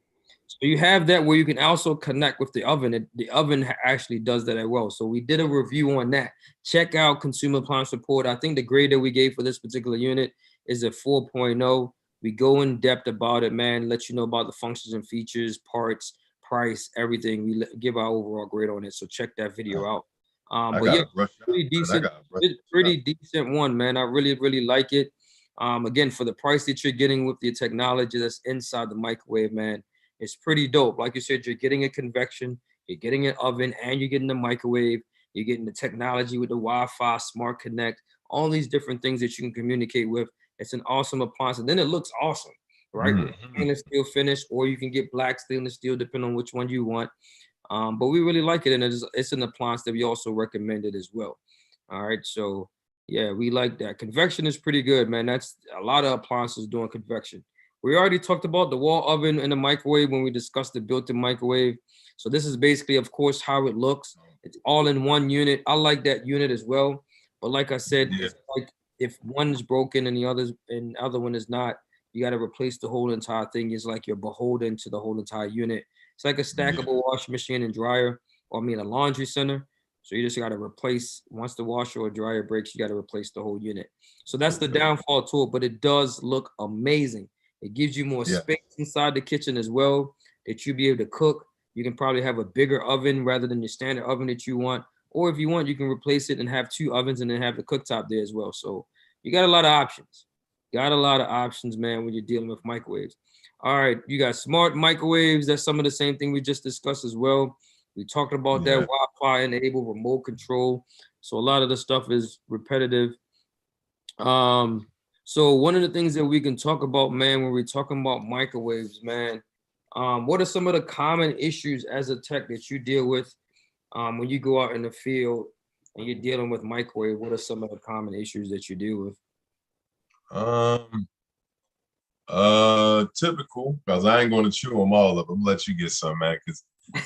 So you have that where you can also connect with the oven. The oven actually does that as well. So we did a review on that. Check out Consumer Appliance Report. I think the grade that we gave for this particular unit is a 4.0. We go in depth about it, man. Let you know about the functions and features, parts, price, everything. We give our overall grade on it. So check that video out. But yeah, pretty decent one, man. I really, really like it. Again, for the price that you're getting with the technology that's inside the microwave, man, it's pretty dope. Like you said, you're getting a convection, you're getting an oven, and you're getting the microwave. You're getting the technology with the Wi-Fi, Smart Connect, all these different things that you can communicate with. It's an awesome appliance. And then it looks awesome, right? Stainless steel finish, or you can get black stainless steel, depending on which one you want. But we really like it. And it's an appliance that we also recommended as well. All right. So yeah, we like that. Convection is pretty good, man. That's a lot of appliances doing convection. We already talked about the wall oven and the microwave when we discussed the built-in microwave. So this is basically, of course, how it looks. It's all in one unit. I like that unit as well. But like I said,
Yeah.
it's like if one is broken and the other one is not, you got to replace the whole entire thing. It's like you're beholden to the whole entire unit. It's like a
Yeah.
stackable washing machine and dryer, or I mean a laundry center. So you just got to replace once the washer or dryer breaks, you got to replace the whole unit. So that's the downfall to it, but it does look amazing. It gives you more
Yeah.
space inside the kitchen as well that you'll be able to cook. You can probably have a bigger oven rather than your standard oven that you want. Or if you want, you can replace it and have two ovens and then have the cooktop there as well. So you got a lot of options. Got a lot of options, man, when you're dealing with microwaves. All right, you got smart microwaves. That's some of the same thing we just discussed as well. We talked about that
Yeah.
Wi-Fi enabled remote control. So a lot of the stuff is repetitive. Um, so one of the things that we can talk about, man, when we're talking about microwaves, man, what are some of the common issues as a tech that you deal with when you go out in the field and you're dealing with microwave? What are some of the common issues that you deal with?
Um, Typical, because I ain't going to chew them all up. I'm gonna let you get some, man, because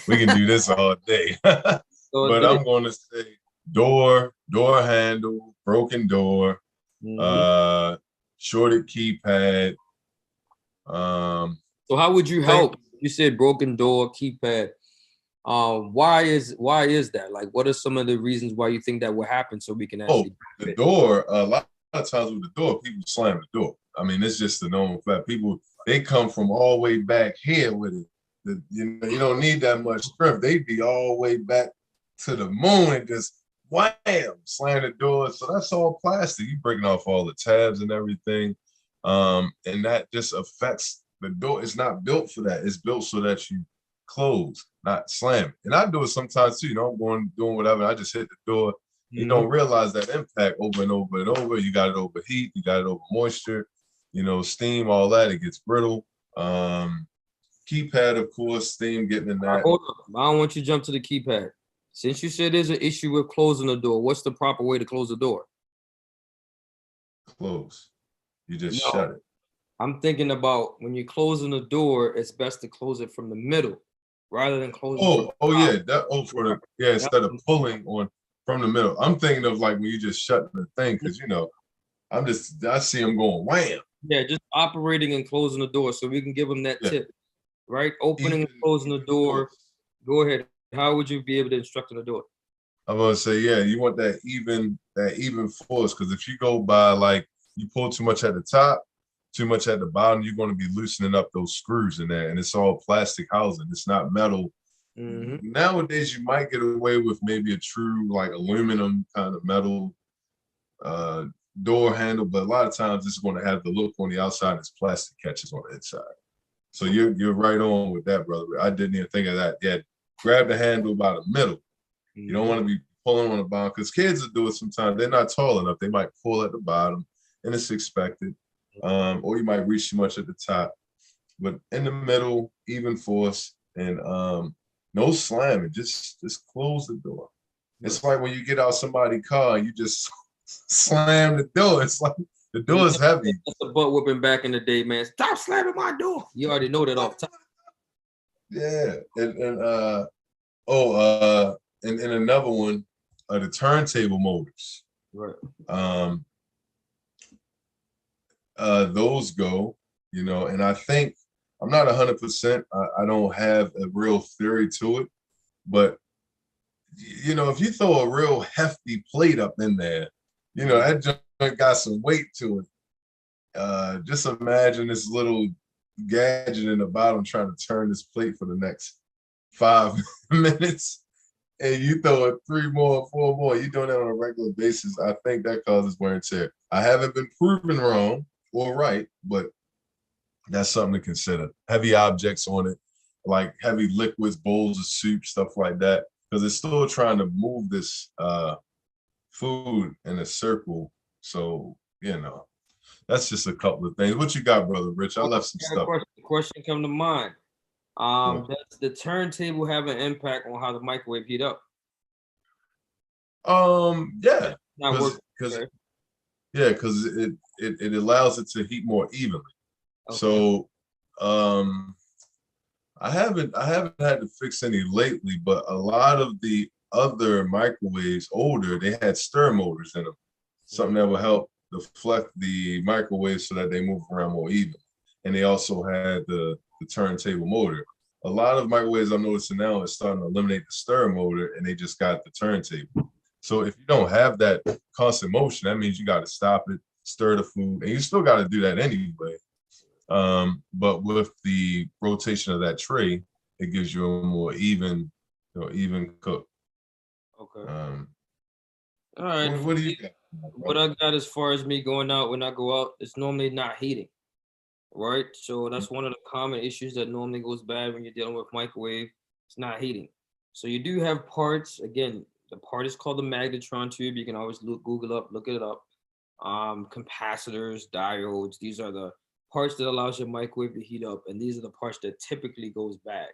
we can do this all day.
So
But I'm going to say door handle, broken door,
Mhm.
shorted keypad. Um,
So how would you
think
help? You said broken door, keypad. Why is that? Like, what are some of the reasons why you think that will happen so we can
oh,
actually
the door. A lot of times with the door, people slam the door. I mean, it's just a known fact. People they come from all the way back here with it. You don't need that much strength. They be all the way back to the moon and just wham, slam the door. So that's all plastic. You breaking off all the tabs and everything. And that just affects the door. It's not built for that. It's built so that you close, not slam it. And I do it sometimes too. I'm going doing whatever. I just hit the door. You
Mhm.
don't realize that impact over and over and over. You got it over heat. You got it over moisture. Steam, all that. It gets brittle. Keypad, of course, steam getting in that.
Hold up. I don't want you to jump to the keypad. Since you said there's an issue with closing the door, what's the proper way to close the door?
Close. You just
No,
shut it.
I'm thinking about when you're closing the door, it's best to close it from the middle rather than closing from
Oh
the
yeah.
top.
For the instead of pulling on from the middle. I'm thinking of like when you just shut the thing because I see them going wham.
Yeah, just operating and closing the door so we can give them that
Yeah.
tip, right? Opening and closing the door.
Force.
Go ahead. How would you be able to instruct on the door?
I'm gonna say, yeah, you want that even force because if you go by like you pull too much at the top, too much at the bottom, you're gonna be loosening up those screws in there, and it's all plastic housing. It's not metal.
Mm-hmm.
Nowadays, you might get away with maybe a true like aluminum kind of metal uh, door handle, but a lot of times it's going to have the look on the outside. And it's plastic catches on the inside. So you're right on with that, brother. I didn't even think of that. Yeah, grab the handle by the middle. You don't want to be pulling on the bottom because kids will do it sometimes. They're not tall enough. They might pull at the bottom, and it's expected. Or you might reach too much at the top. But in the middle, even force, and no slamming. Just close the door. It's like when you get out somebody's car, you just slam the door. It's like the door is heavy.
That's a butt whipping back in the day, man. Stop slamming my door. You already know that off top.
Yeah, and another one, the turntable motors.
Right.
Those go, and I think I'm not 100%. I don't have a real theory to it, but if you throw a real hefty plate up in there, that joint got some weight to it. Just imagine this little gadget in the bottom trying to turn this plate for the next 5 minutes, and you throw it 3 more, 4 more. You're doing that on a regular basis. I think that causes wear and tear. I haven't been proven wrong or right, but that's something to consider. Heavy objects on it, like heavy liquids, bowls of soup, stuff like that, because it's still trying to move this food in a circle. So, that's just a couple of things. What you got, brother Rich? I left some stuff.
Question come to mind.
Yeah.
Does the turntable have an impact on how the microwave heat up?
Yeah,
Not working.
because it allows it to heat more evenly.
Okay.
So, I haven't had to fix any lately, but a lot of the other microwaves older, they had stir motors in them, something that would help deflect the microwave so that they move around more even. And they also had the turntable motor. A lot of microwaves I'm noticing now is starting to eliminate the stir motor, and they just got the turntable. So if you don't have that constant motion, that means you got to stop it, stir the food, and you still got to do that anyway. But with the rotation of that tray, it gives you a more even, even cook.
Okay. All right.
What do you got?
What I got as far as me going out, when I go out, it's normally not heating, right? So that's one of the common issues that normally goes bad when you're dealing with microwave. It's not heating. So you do have parts. Again, the part is called the magnetron tube. You can always Google up, look it up. Capacitors, diodes. These are the parts that allows your microwave to heat up, and these are the parts that typically goes bad.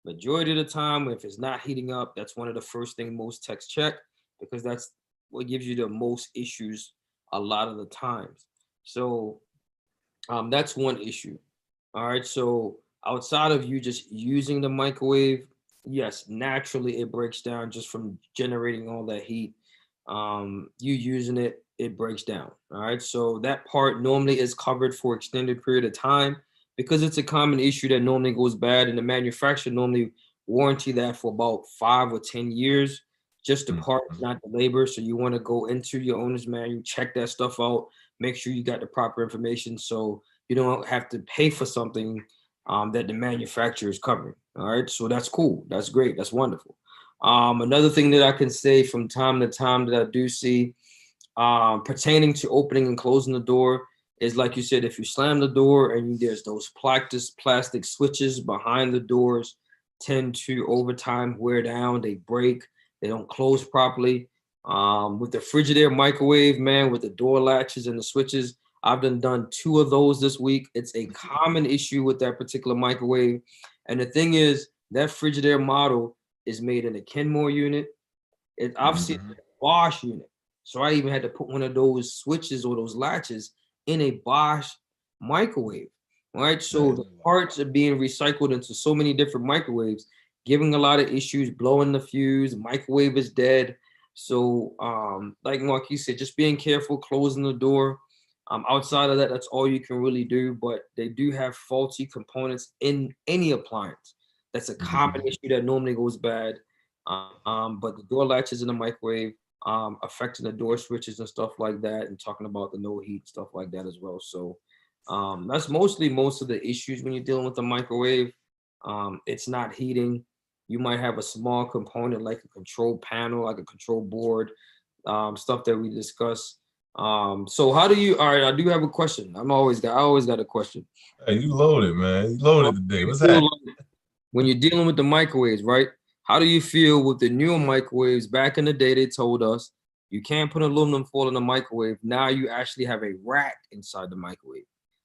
Majority of the time, if it's not heating up, that's one of the first thing most techs check, because that's what gives you the most issues a lot of the times. So that's one issue. All right. So outside of you just using the microwave, yes, naturally it breaks down just from generating all that heat. You using it, it breaks down. All right. So that part normally is covered for extended period of time because it's a common issue that normally goes bad, and the manufacturer normally warranty that for about 5 or 10 years, just the part, not the labor. So you want to go into your owner's manual, check that stuff out, make sure you got the proper information, so you don't have to pay for something that the manufacturer is covering. All right, so that's cool. That's great. That's wonderful. Another thing that I can say from time to time that I do see pertaining to opening and closing the door is, like you said, if you slam the door and there's those plastic switches behind the doors, tend to over time wear down, they break, they don't close properly. With the Frigidaire microwave, man, with the door latches and the switches, I've done 2 of those this week. It's a common issue with that particular microwave. And the thing is, that Frigidaire model is made in a Kenmore unit. It obviously a Bosch unit. So I even had to put one of those switches or those latches in a Bosch microwave. Right. So the parts are being recycled into so many different microwaves, giving a lot of issues, blowing the fuse, microwave is dead. So like Marquis said, just being careful, closing the door. Outside of that, that's all you can really do. But they do have faulty components in any appliance. That's a common issue that normally goes bad. But the door latches in the microwave, affecting the door switches and stuff like that, and talking about the no heat stuff like that as well. So that's mostly most of the issues when you're dealing with the microwave. It's not heating. You might have a small component like a control panel, like a control board, stuff that we discuss. So how do you? All right, I do have a question. I always got a question.
Hey, you loaded, man. You loaded today. What's that?
When you're dealing with the microwaves, right? How do you feel with the newer microwaves? Back in the day, they told us you can't put aluminum foil in the microwave. Now you actually have a rack inside the microwave.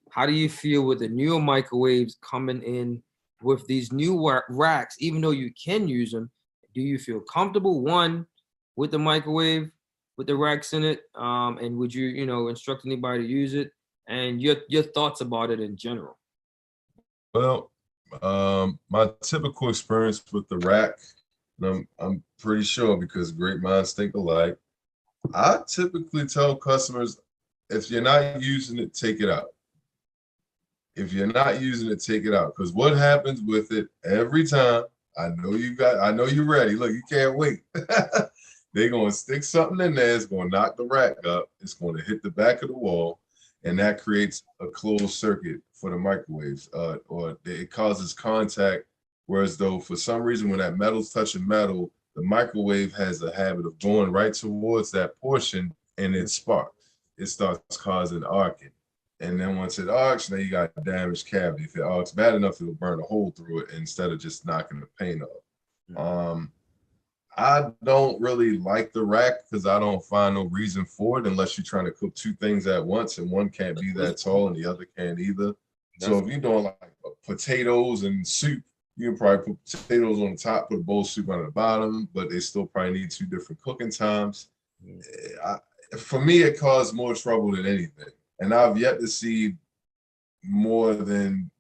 How do you feel with the newer microwaves coming in with these new racks? Even though you can use them, do you feel comfortable, one, with the microwave, with the racks in it? And would you, instruct anybody to use it? And your thoughts about it in general?
Well, my typical experience with the rack, and I'm pretty sure because great minds think alike. I typically tell customers, if you're not using it, take it out. If you're not using it, take it out. Because what happens with it every time, I know you're ready. Look, you can't wait. They're going to stick something in there. It's going to knock the rack up. It's going to hit the back of the wall. And that creates a closed circuit for the microwaves, or it causes contact. Whereas though, for some reason, when that metal's touching metal, the microwave has a habit of going right towards that portion, and it sparks. It starts causing arcing. And then once it arcs, now you got a damaged cavity. If it arcs bad enough, it'll burn a hole through it instead of just knocking the paint off. I don't really like the rack because I don't find no reason for it unless you're trying to cook two things at once and one can't be that tall and the other can't either. So if you're doing like potatoes and soup, you can probably put potatoes on the top, put a bowl of soup on the bottom, but they still probably need 2 different cooking times. For me, it caused more trouble than anything. And I've yet to see more than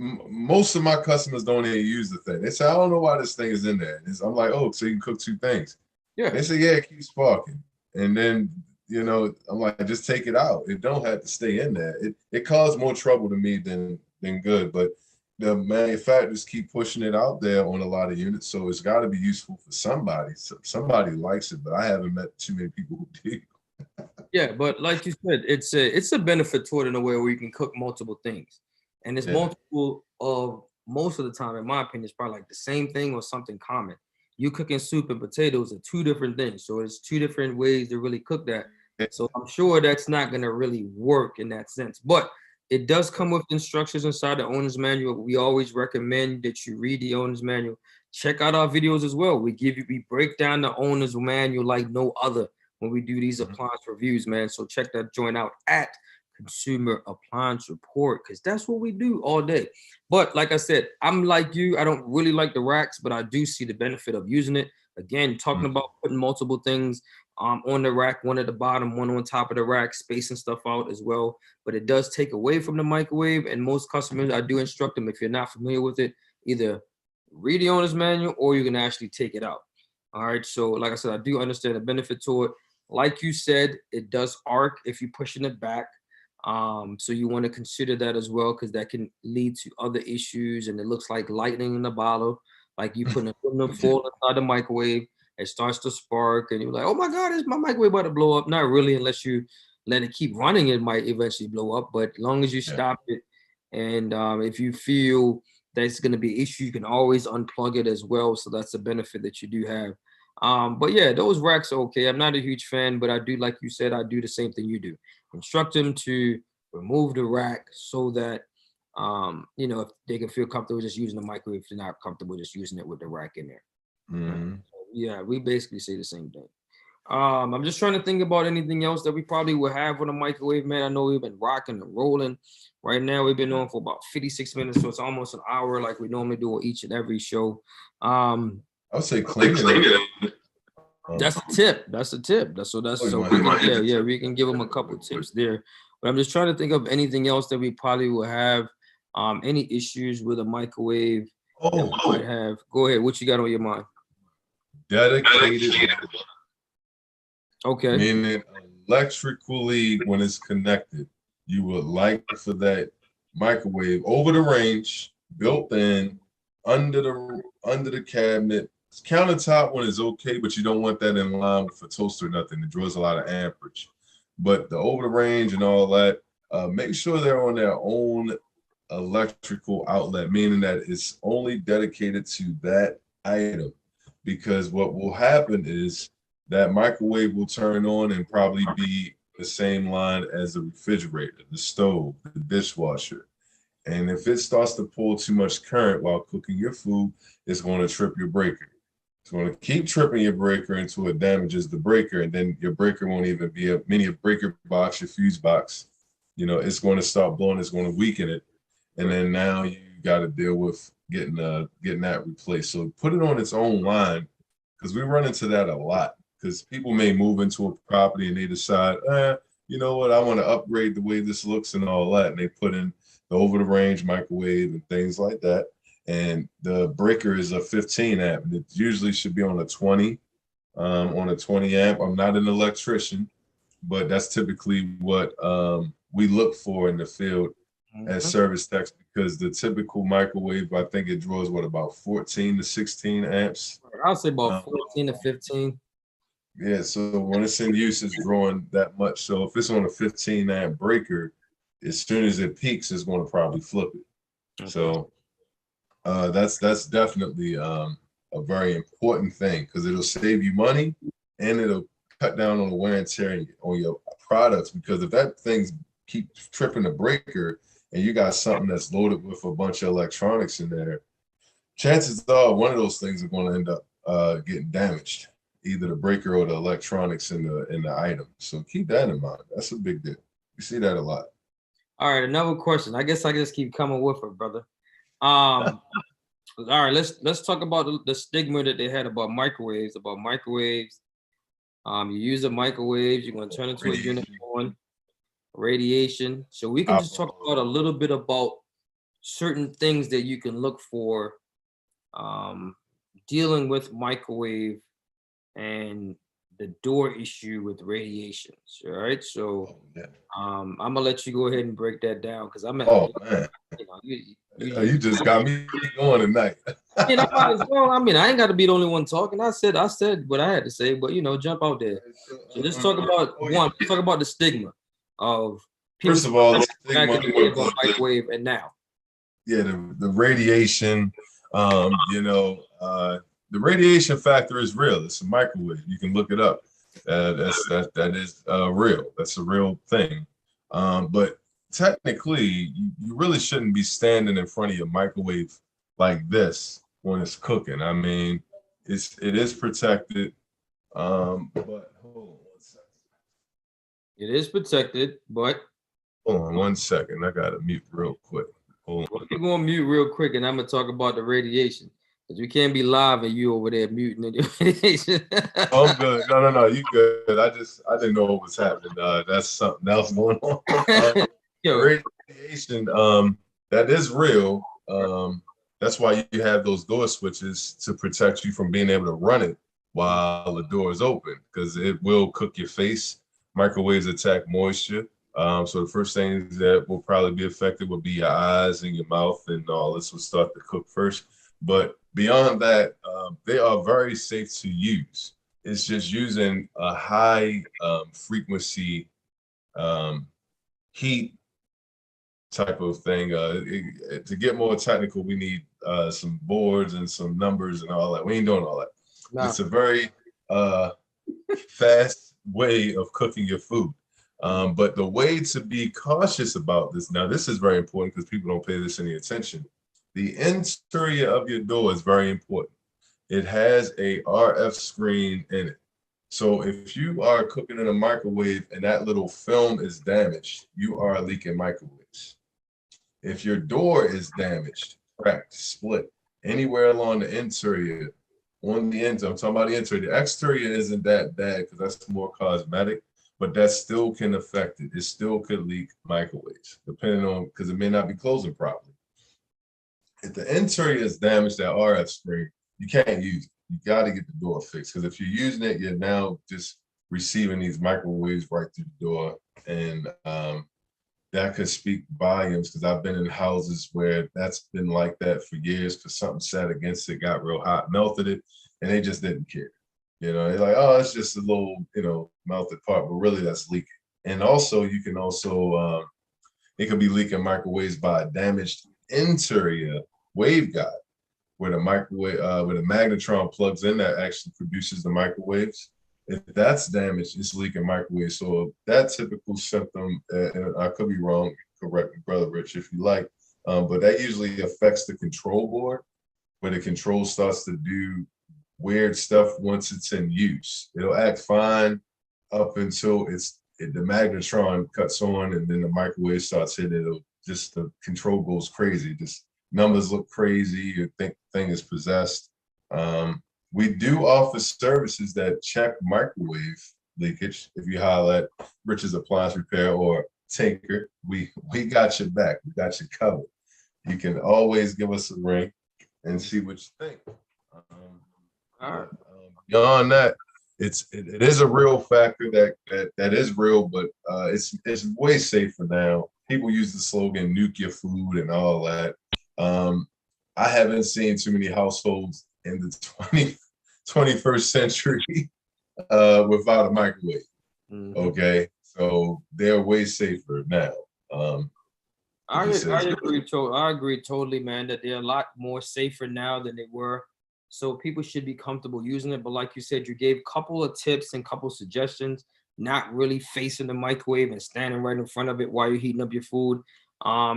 most of my customers don't even use the thing. They say, I don't know why this thing is in there. I'm like, oh, so you can cook two things.
Yeah.
They say, yeah, it keeps sparking. And then, I'm like, just take it out. It don't have to stay in there. It caused more trouble to me than good. But the manufacturers keep pushing it out there on a lot of units. So it's got to be useful for somebody. So somebody likes it, but I haven't met too many people who do.
Yeah, but like you said, it's a benefit to it in a way where you can cook multiple things. And it's multiple of most of the time, in my opinion, it's probably like the same thing or something common. You cooking soup and potatoes are two different things. So it's two different ways to really cook that. So I'm sure that's not gonna really work in that sense. But it does come with instructions inside the owner's manual. We always recommend that you read the owner's manual. Check out our videos as well. We break down the owner's manual like no other when we do these appliance reviews, man. So check that joint out at Consumer Appliance Report, because that's what we do all day. But like I said, I'm like you. I don't really like the racks, but I do see the benefit of using it. Again, talking about putting multiple things on the rack, one at the bottom, one on top of the rack, spacing stuff out as well. But it does take away from the microwave. And most customers, I do instruct them, if you're not familiar with it, either read the owner's manual or you can actually take it out. All right. So like I said, I do understand the benefit to it. Like you said, it does arc if you're pushing it back. So you want to consider that as well, because that can lead to other issues. And it looks like lightning in the bottle, like you putting aluminum foil inside the microwave. It starts to spark, and you're like, "Oh my God, is my microwave about to blow up?" Not really, unless you let it keep running, it might eventually blow up. But as long as you stop it, and if you feel that's going to be an issue, you can always unplug it as well. So that's a benefit that you do have. But yeah, those racks are okay. I'm not a huge fan, but I do, like you said, I do the same thing you do. Instruct them to remove the rack so that if they can feel comfortable just using the microwave, if they're not comfortable just using it with the rack in there. Yeah, we basically say the same thing. I'm just trying to think about anything else that we probably would have on a microwave, man. I know we've been rocking and rolling. Right now, we've been on for about 56 minutes, so it's almost an hour like we normally do on each and every show.
I would say cleaning it.
That's a tip. That's a tip. We can give them a couple tips there. But I'm just trying to think of anything else that we probably will have. Any issues with a microwave that we might have. Go ahead. What you got on your mind?
Dedicated.
Okay.
Meaning electrically, when it's connected, you would like for that microwave over the range, built in, under the cabinet. Countertop one is okay, but you don't want that in line with a toaster or nothing. It draws a lot of amperage. But the over the range and all that, make sure they're on their own electrical outlet, meaning that it's only dedicated to that item. Because what will happen is that microwave will turn on and probably be the same line as the refrigerator, the stove, the dishwasher. And if it starts to pull too much current while cooking your food, it's going to trip your breaker. It's going to keep tripping your breaker until it damages the breaker, and then your breaker won't even be a mini breaker box, your fuse box. It's going to start blowing. It's going to weaken it, and then now you got to deal with getting that replaced. So put it on its own line, because we run into that a lot. Because people may move into a property and they decide, you know what, I want to upgrade the way this looks and all that, and they put in the over-the-range microwave and things like that. And the breaker is a 15 amp. And it usually should be on a 20 amp. I'm not an electrician, but that's typically what we look for in the field as service techs, because the typical microwave, I think it draws about 14 to 16 amps.
I'll say about 14 to 15.
Yeah, so when it's in use, it's drawing that much. So if it's on a 15 amp breaker, as soon as it peaks, it's going to probably flip it. So that's definitely a very important thing, because it'll save you money and it'll cut down on the wear and tear on your products. Because if that thing's keep tripping the breaker and you got something that's loaded with a bunch of electronics in there, chances are one of those things are going to end up getting damaged, either the breaker or the electronics in the item. So keep that in mind. That's a big deal. We see that a lot.
All right, another question. I guess I just keep coming with it, brother. All right, let's talk about the stigma that they had about microwaves. You use a microwave, you're going to turn into a unit on radiation. So we can just talk about a little bit about certain things that you can look for dealing with microwave and the door issue with radiations. All right, so
Oh, yeah.
I'm gonna let you go ahead and break that down because I'm at,
Oh man,
you know, you,
you just got me going tonight.
I mean, I might as well. I mean, I ain't got to be the only one talking. I said what I had to say, but jump out there. So let's talk about one. Let's talk about the stigma of people
First of all, the
back
stigma
in the day
with
about microwave and now.
yeah, the radiation, the radiation factor is real. It's a microwave. You can look it up. That is real. That's a real thing. But technically, you really shouldn't be standing in front of your microwave like this when it's cooking. I mean, it is protected. But hold on one second.
It is protected, but
Hold on 1 second. I gotta mute real quick. Hold on.
we're going to mute real quick, and I'm going to talk about the radiation because we can't be live and you over there muting the radiation.
Oh, I'm good. No, you good. I didn't know what was happening. That's something else going on.
Yo,
Radiation, that is real. That's why you have those door switches to protect you from being able to run it while the door is open, because it will cook your face. Microwaves attack moisture. So the first things that will probably be affected would be your eyes and your mouth, and all this will start to cook first. But beyond that, they are very safe to use. It's just using a high frequency heat type of thing. To get more technical, we need some boards and some numbers and all that. We ain't doing all that.
nah.
It's a very fast way of cooking your food. But the way to be cautious about this, now this is very important because people don't pay this any attention. The interior of your door is very important. It has a RF screen in it. So if you are cooking in a microwave and that little film is damaged, you are leaking microwaves. If your door is damaged, cracked, split, anywhere along the interior, on the end, I'm talking about the interior. The exterior isn't that bad because that's more cosmetic, but that still can affect it. It still could leak microwaves, depending on, because it may not be closing properly. If the interior is damaged, that RF screen, you can't use it. You got to get the door fixed, because if you're using it, you're now just receiving these microwaves right through the door, and that could speak volumes, because I've been in houses where that's been like that for years, because something sat against it, got real hot, melted it, and they just didn't care. They're like, oh, it's just a little, melted part, but really that's leaking. And also, you can also, it could be leaking microwaves by a damaged interior waveguide, where the microwave, where the magnetron plugs in that actually produces the microwaves. If that's damaged, it's leaking microwaves. So that typical symptom, and I could be wrong, correct me, Brother Rich, if you like, but that usually affects the control board, where the control starts to do weird stuff once it's in use. It'll act fine up until the magnetron cuts on, and then the microwave starts hitting. It'll just, the control goes crazy. Just numbers look crazy. You think the thing is possessed. We do offer services that check microwave leakage. If you holler at Rich's Appliance Repair or Tinker, we got your back. We got you covered. You can always give us a ring and see what you think. Beyond that, it is a real factor that is real, but it's way safer now. People use the slogan "nuke your food" and all that. I haven't seen too many households in the 21st century without a microwave.
Mhm.
Okay, so they're way safer now.
I agree. I agree totally, man. That they're a lot more safer now than they were. So people should be comfortable using it. But like you said, you gave a couple of tips and couple suggestions. Not really facing the microwave and standing right in front of it while you're heating up your food,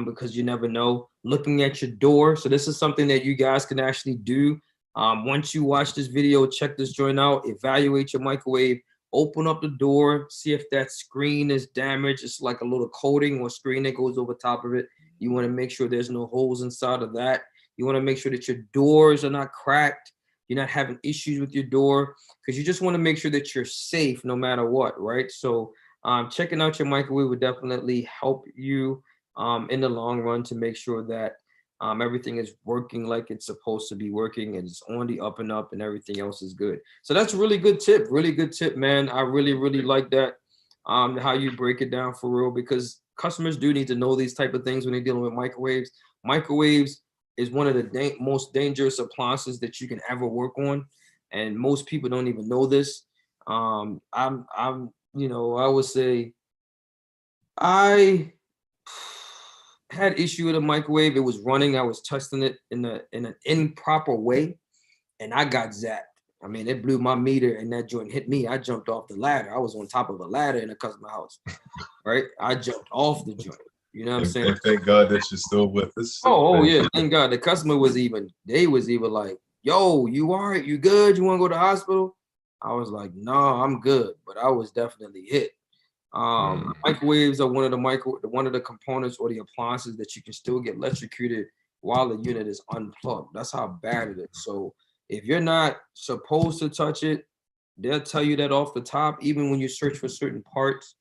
because you never know. Looking at your door. So this is something that you guys can actually do. Once you watch this video, check this joint out. Evaluate your microwave. Open up the door, see if that screen is damaged. It's like a little coating or screen that goes over top of it. You want to make sure there's no holes inside of that. You want to make sure that your doors are not cracked. You're not having issues with your door, because you just want to make sure that you're safe no matter what, right? So checking out your microwave would definitely help you in the long run to make sure that Everything is working like it's supposed to be working, and it's on the up and up, and everything else is good. So that's a really good tip. Really good tip, man. I really, really like that. How you break it down for real, because customers do need to know these type of things when they're dealing with microwaves. Microwaves is one of the most dangerous appliances that you can ever work on, and most people don't even know this. I would say I had issue with a microwave. It was running. I was testing it in an improper way, and I got zapped. I mean, it blew my meter, and that joint hit me. I jumped off the ladder. I was on top of a ladder in a customer house, right? I jumped off the joint. You know what I'm saying?
And thank God that you're still with us.
Oh yeah, thank God. The customer was even. They was even like, "Yo, you all right? You good? You want to go to the hospital?" I was like, "No, I'm good," but I was definitely hit. Microwaves are one of the components or the appliances that you can still get electrocuted while the unit is unplugged. That's how bad it is. So if you're not supposed to touch it, they'll tell you that off the top. Even when you search for certain parts,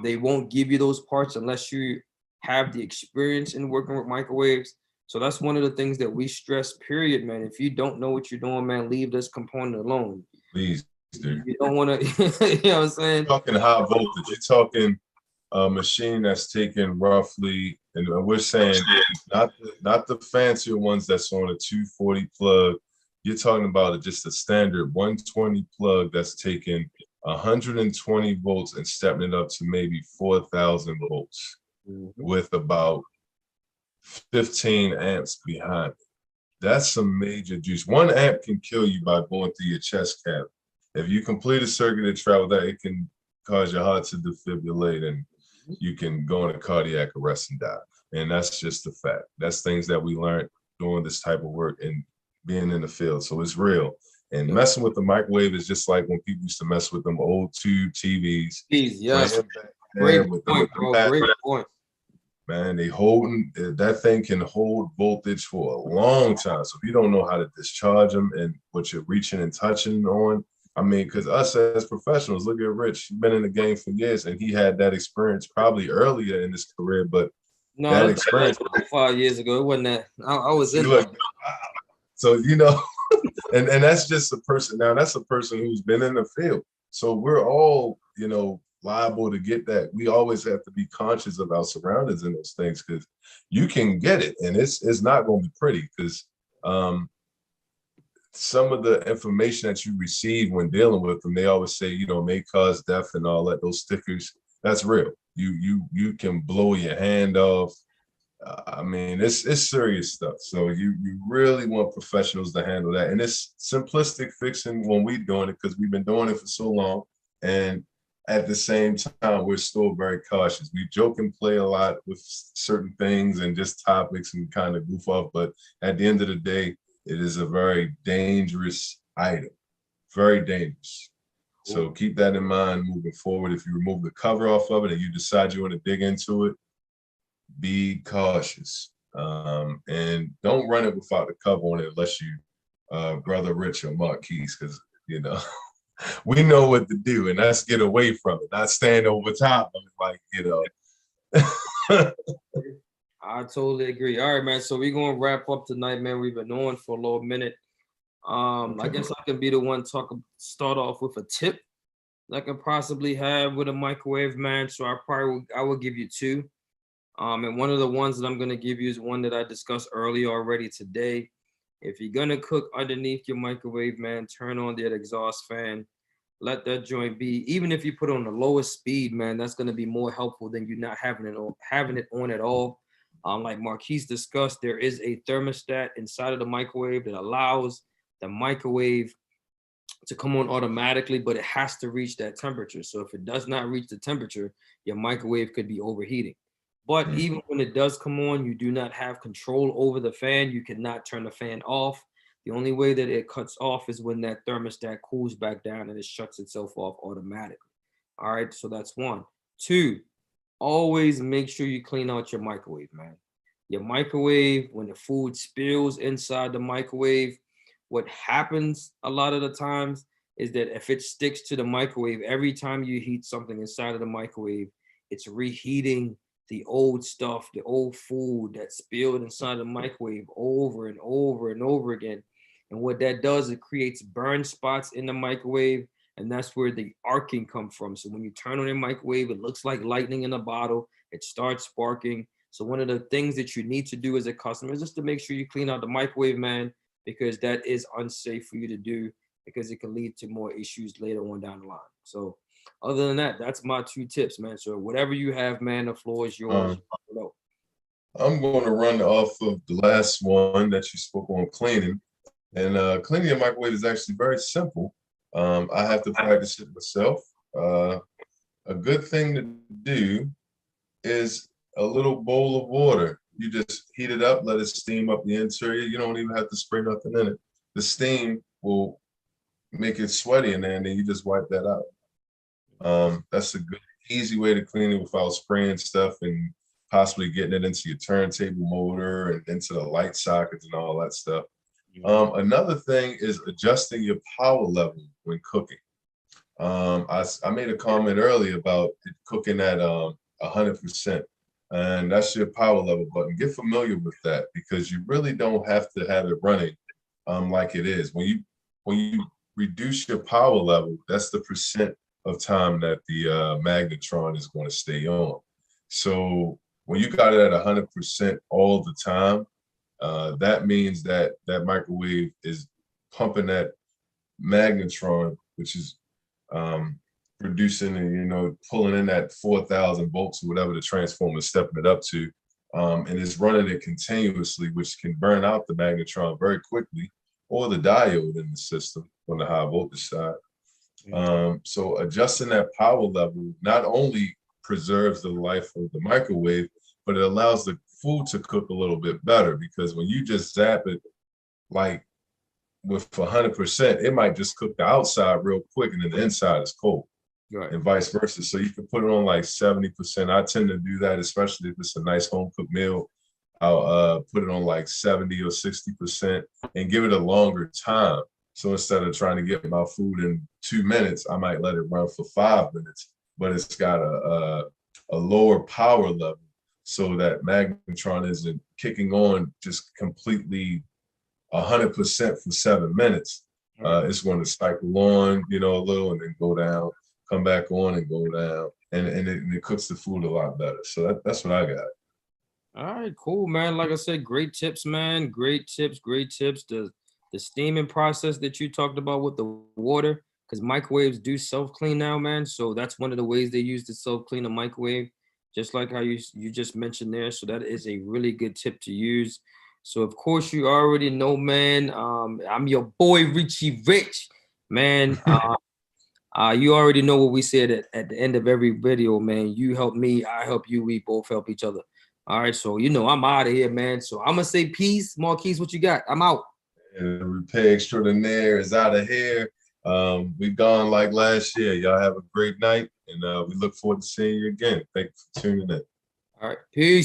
they won't give you those parts unless you have the experience in working with microwaves. So that's one of the things that we stress, period, man. If you don't know what you're doing, man, leave this component alone.
Please do.
You don't want to, you know what I'm saying?
You're talking high voltage. You're talking a machine that's taking roughly, and we're saying not the fancier ones that's on a 240 plug. You're talking about just a standard 120 plug that's taking 120 volts and stepping it up to maybe 4,000 volts with about 15 amps behind it. That's some major juice. 1 amp can kill you by going through your chest cavity. If you complete a circuit and travel that, it can cause your heart to defibrillate and you can go into cardiac arrest and die. And that's just a fact. That's things that we learned doing this type of work and being in the field. So it's real. And messing with the microwave is just like when people used to mess with them old tube TVs.
Yes. Great point, bro. Great point.
Man, that thing can hold voltage for a long time. So if you don't know how to discharge them and what you're reaching and touching on, I mean, because us as professionals, look at Rich, he's been in the game for years and he had that experience probably earlier in his career, but
no, that experience 5 years ago, it wasn't that. I was in that.
So, and that's just a person. Now, that's a person who's been in the field. So we're all, liable to get that. We always have to be conscious of our surroundings in those things because you can get it and it's not going to be pretty because some of the information that you receive when dealing with them, they always say, may cause death and all that. Those stickers, that's real. You can blow your hand off. I mean, it's serious stuff. So you really want professionals to handle that. And it's simplistic fixing when we're doing it because we've been doing it for so long. And at the same time, we're still very cautious. We joke and play a lot with certain things and just topics and kind of goof off. But at the end of the day, it is a very dangerous item, very dangerous. So keep that in mind moving forward. If you remove the cover off of it and you decide you want to dig into it, be cautious. And don't run it without the cover on it unless you Brother Rich or Marquise, because, we know what to do, and that's get away from it, not stand over top of it,
I totally agree. All right, man. So we're gonna wrap up tonight, man. We've been on for a little minute. Okay. I guess I can be the one start off with a tip that I could possibly have with a microwave, man. So I will give you two. And one of the ones that I'm gonna give you is one that I discussed earlier already today. If you're gonna cook underneath your microwave, man, turn on that exhaust fan. Let that joint be. Even if you put it on the lowest speed, man, that's gonna be more helpful than you not having it on at all. Like Marquise discussed, there is a thermostat inside of the microwave that allows the microwave to come on automatically, but it has to reach that temperature. So if it does not reach the temperature, your microwave could be overheating. But even when it does come on, you do not have control over the fan. You cannot turn the fan off. The only way that it cuts off is when that thermostat cools back down and it shuts itself off automatically. All right, so that's one. Two, always make sure you clean out your microwave, man. Your microwave, when the food spills inside the microwave, what happens a lot of the times is that if it sticks to the microwave, every time you heat something inside of the microwave, it's reheating the old stuff, the old food that spilled inside the microwave over and over and over again. And what that does, it creates burn spots in the microwave, and that's where the arcing come from. So when you turn on the microwave, it looks like lightning in a bottle. It starts sparking. So one of the things that you need to do as a customer is just to make sure you clean out the microwave, man, because that is unsafe for you to do because it can lead to more issues later on down the line. So other than that, that's my 2 tips, man. So whatever you have, man, the floor is yours.
I'm going to run off of the last one that you spoke on, cleaning. And cleaning your microwave is actually very simple. I have to practice it myself. A good thing to do is a little bowl of water. You just heat it up, let it steam up the interior. You don't even have to spray nothing in it. The steam will make it sweaty in there, and then you just wipe that out. That's a good, easy way to clean it without spraying stuff and possibly getting it into your turntable motor and into the light sockets and all that stuff. Another thing is adjusting your power level when cooking. I made a comment earlier about it cooking at 100%, and that's your power level button. Get familiar with that because you really don't have to have it running like it is. When you reduce your power level, that's the percent of time that the magnetron is going to stay on. So when you got it at 100% all the time, that means that that microwave is pumping that magnetron, which is producing and pulling in that 4,000 volts or whatever the transformer is stepping it up to, and it's running it continuously, which can burn out the magnetron very quickly, or the diode in the system on the high voltage side. So adjusting that power level not only preserves the life of the microwave, but it allows the food to cook a little bit better, because when you just zap it like with 100%, it might just cook the outside real quick and then the inside is cold. Right. And vice versa. So you can put it on like 70%. I tend to do that, especially if it's a nice home cooked meal. I'll put it on like 70 or 60% and give it a longer time. So instead of trying to get my food in 2 minutes, I might let it run for 5 minutes, but it's got a lower power level so that magnetron isn't kicking on just completely 100% for 7 minutes. It's going to cycle on, a little, and then go down, come back on and go down, and it cooks the food a lot better. So that's what I got.
All right, cool, man. Like I said, great tips, man. Great tips, great tips. The steaming process that you talked about with the water, because microwaves do self-clean now, man. So that's one of the ways they use to self-clean a microwave, just like how you just mentioned there. So that is a really good tip to use. So of course you already know, man. I'm your boy Richie Rich, man. You already know what we said at the end of every video, man. You help me, I help you. We both help each other. All right, so I'm out of here, man. So I'm gonna say peace. Marquise, what you got? I'm out.
And Repair Extraordinaire is out of here. We gone like last year. Y'all have a great night, and we look forward to seeing you again. Thank you for tuning in.
All right, peace.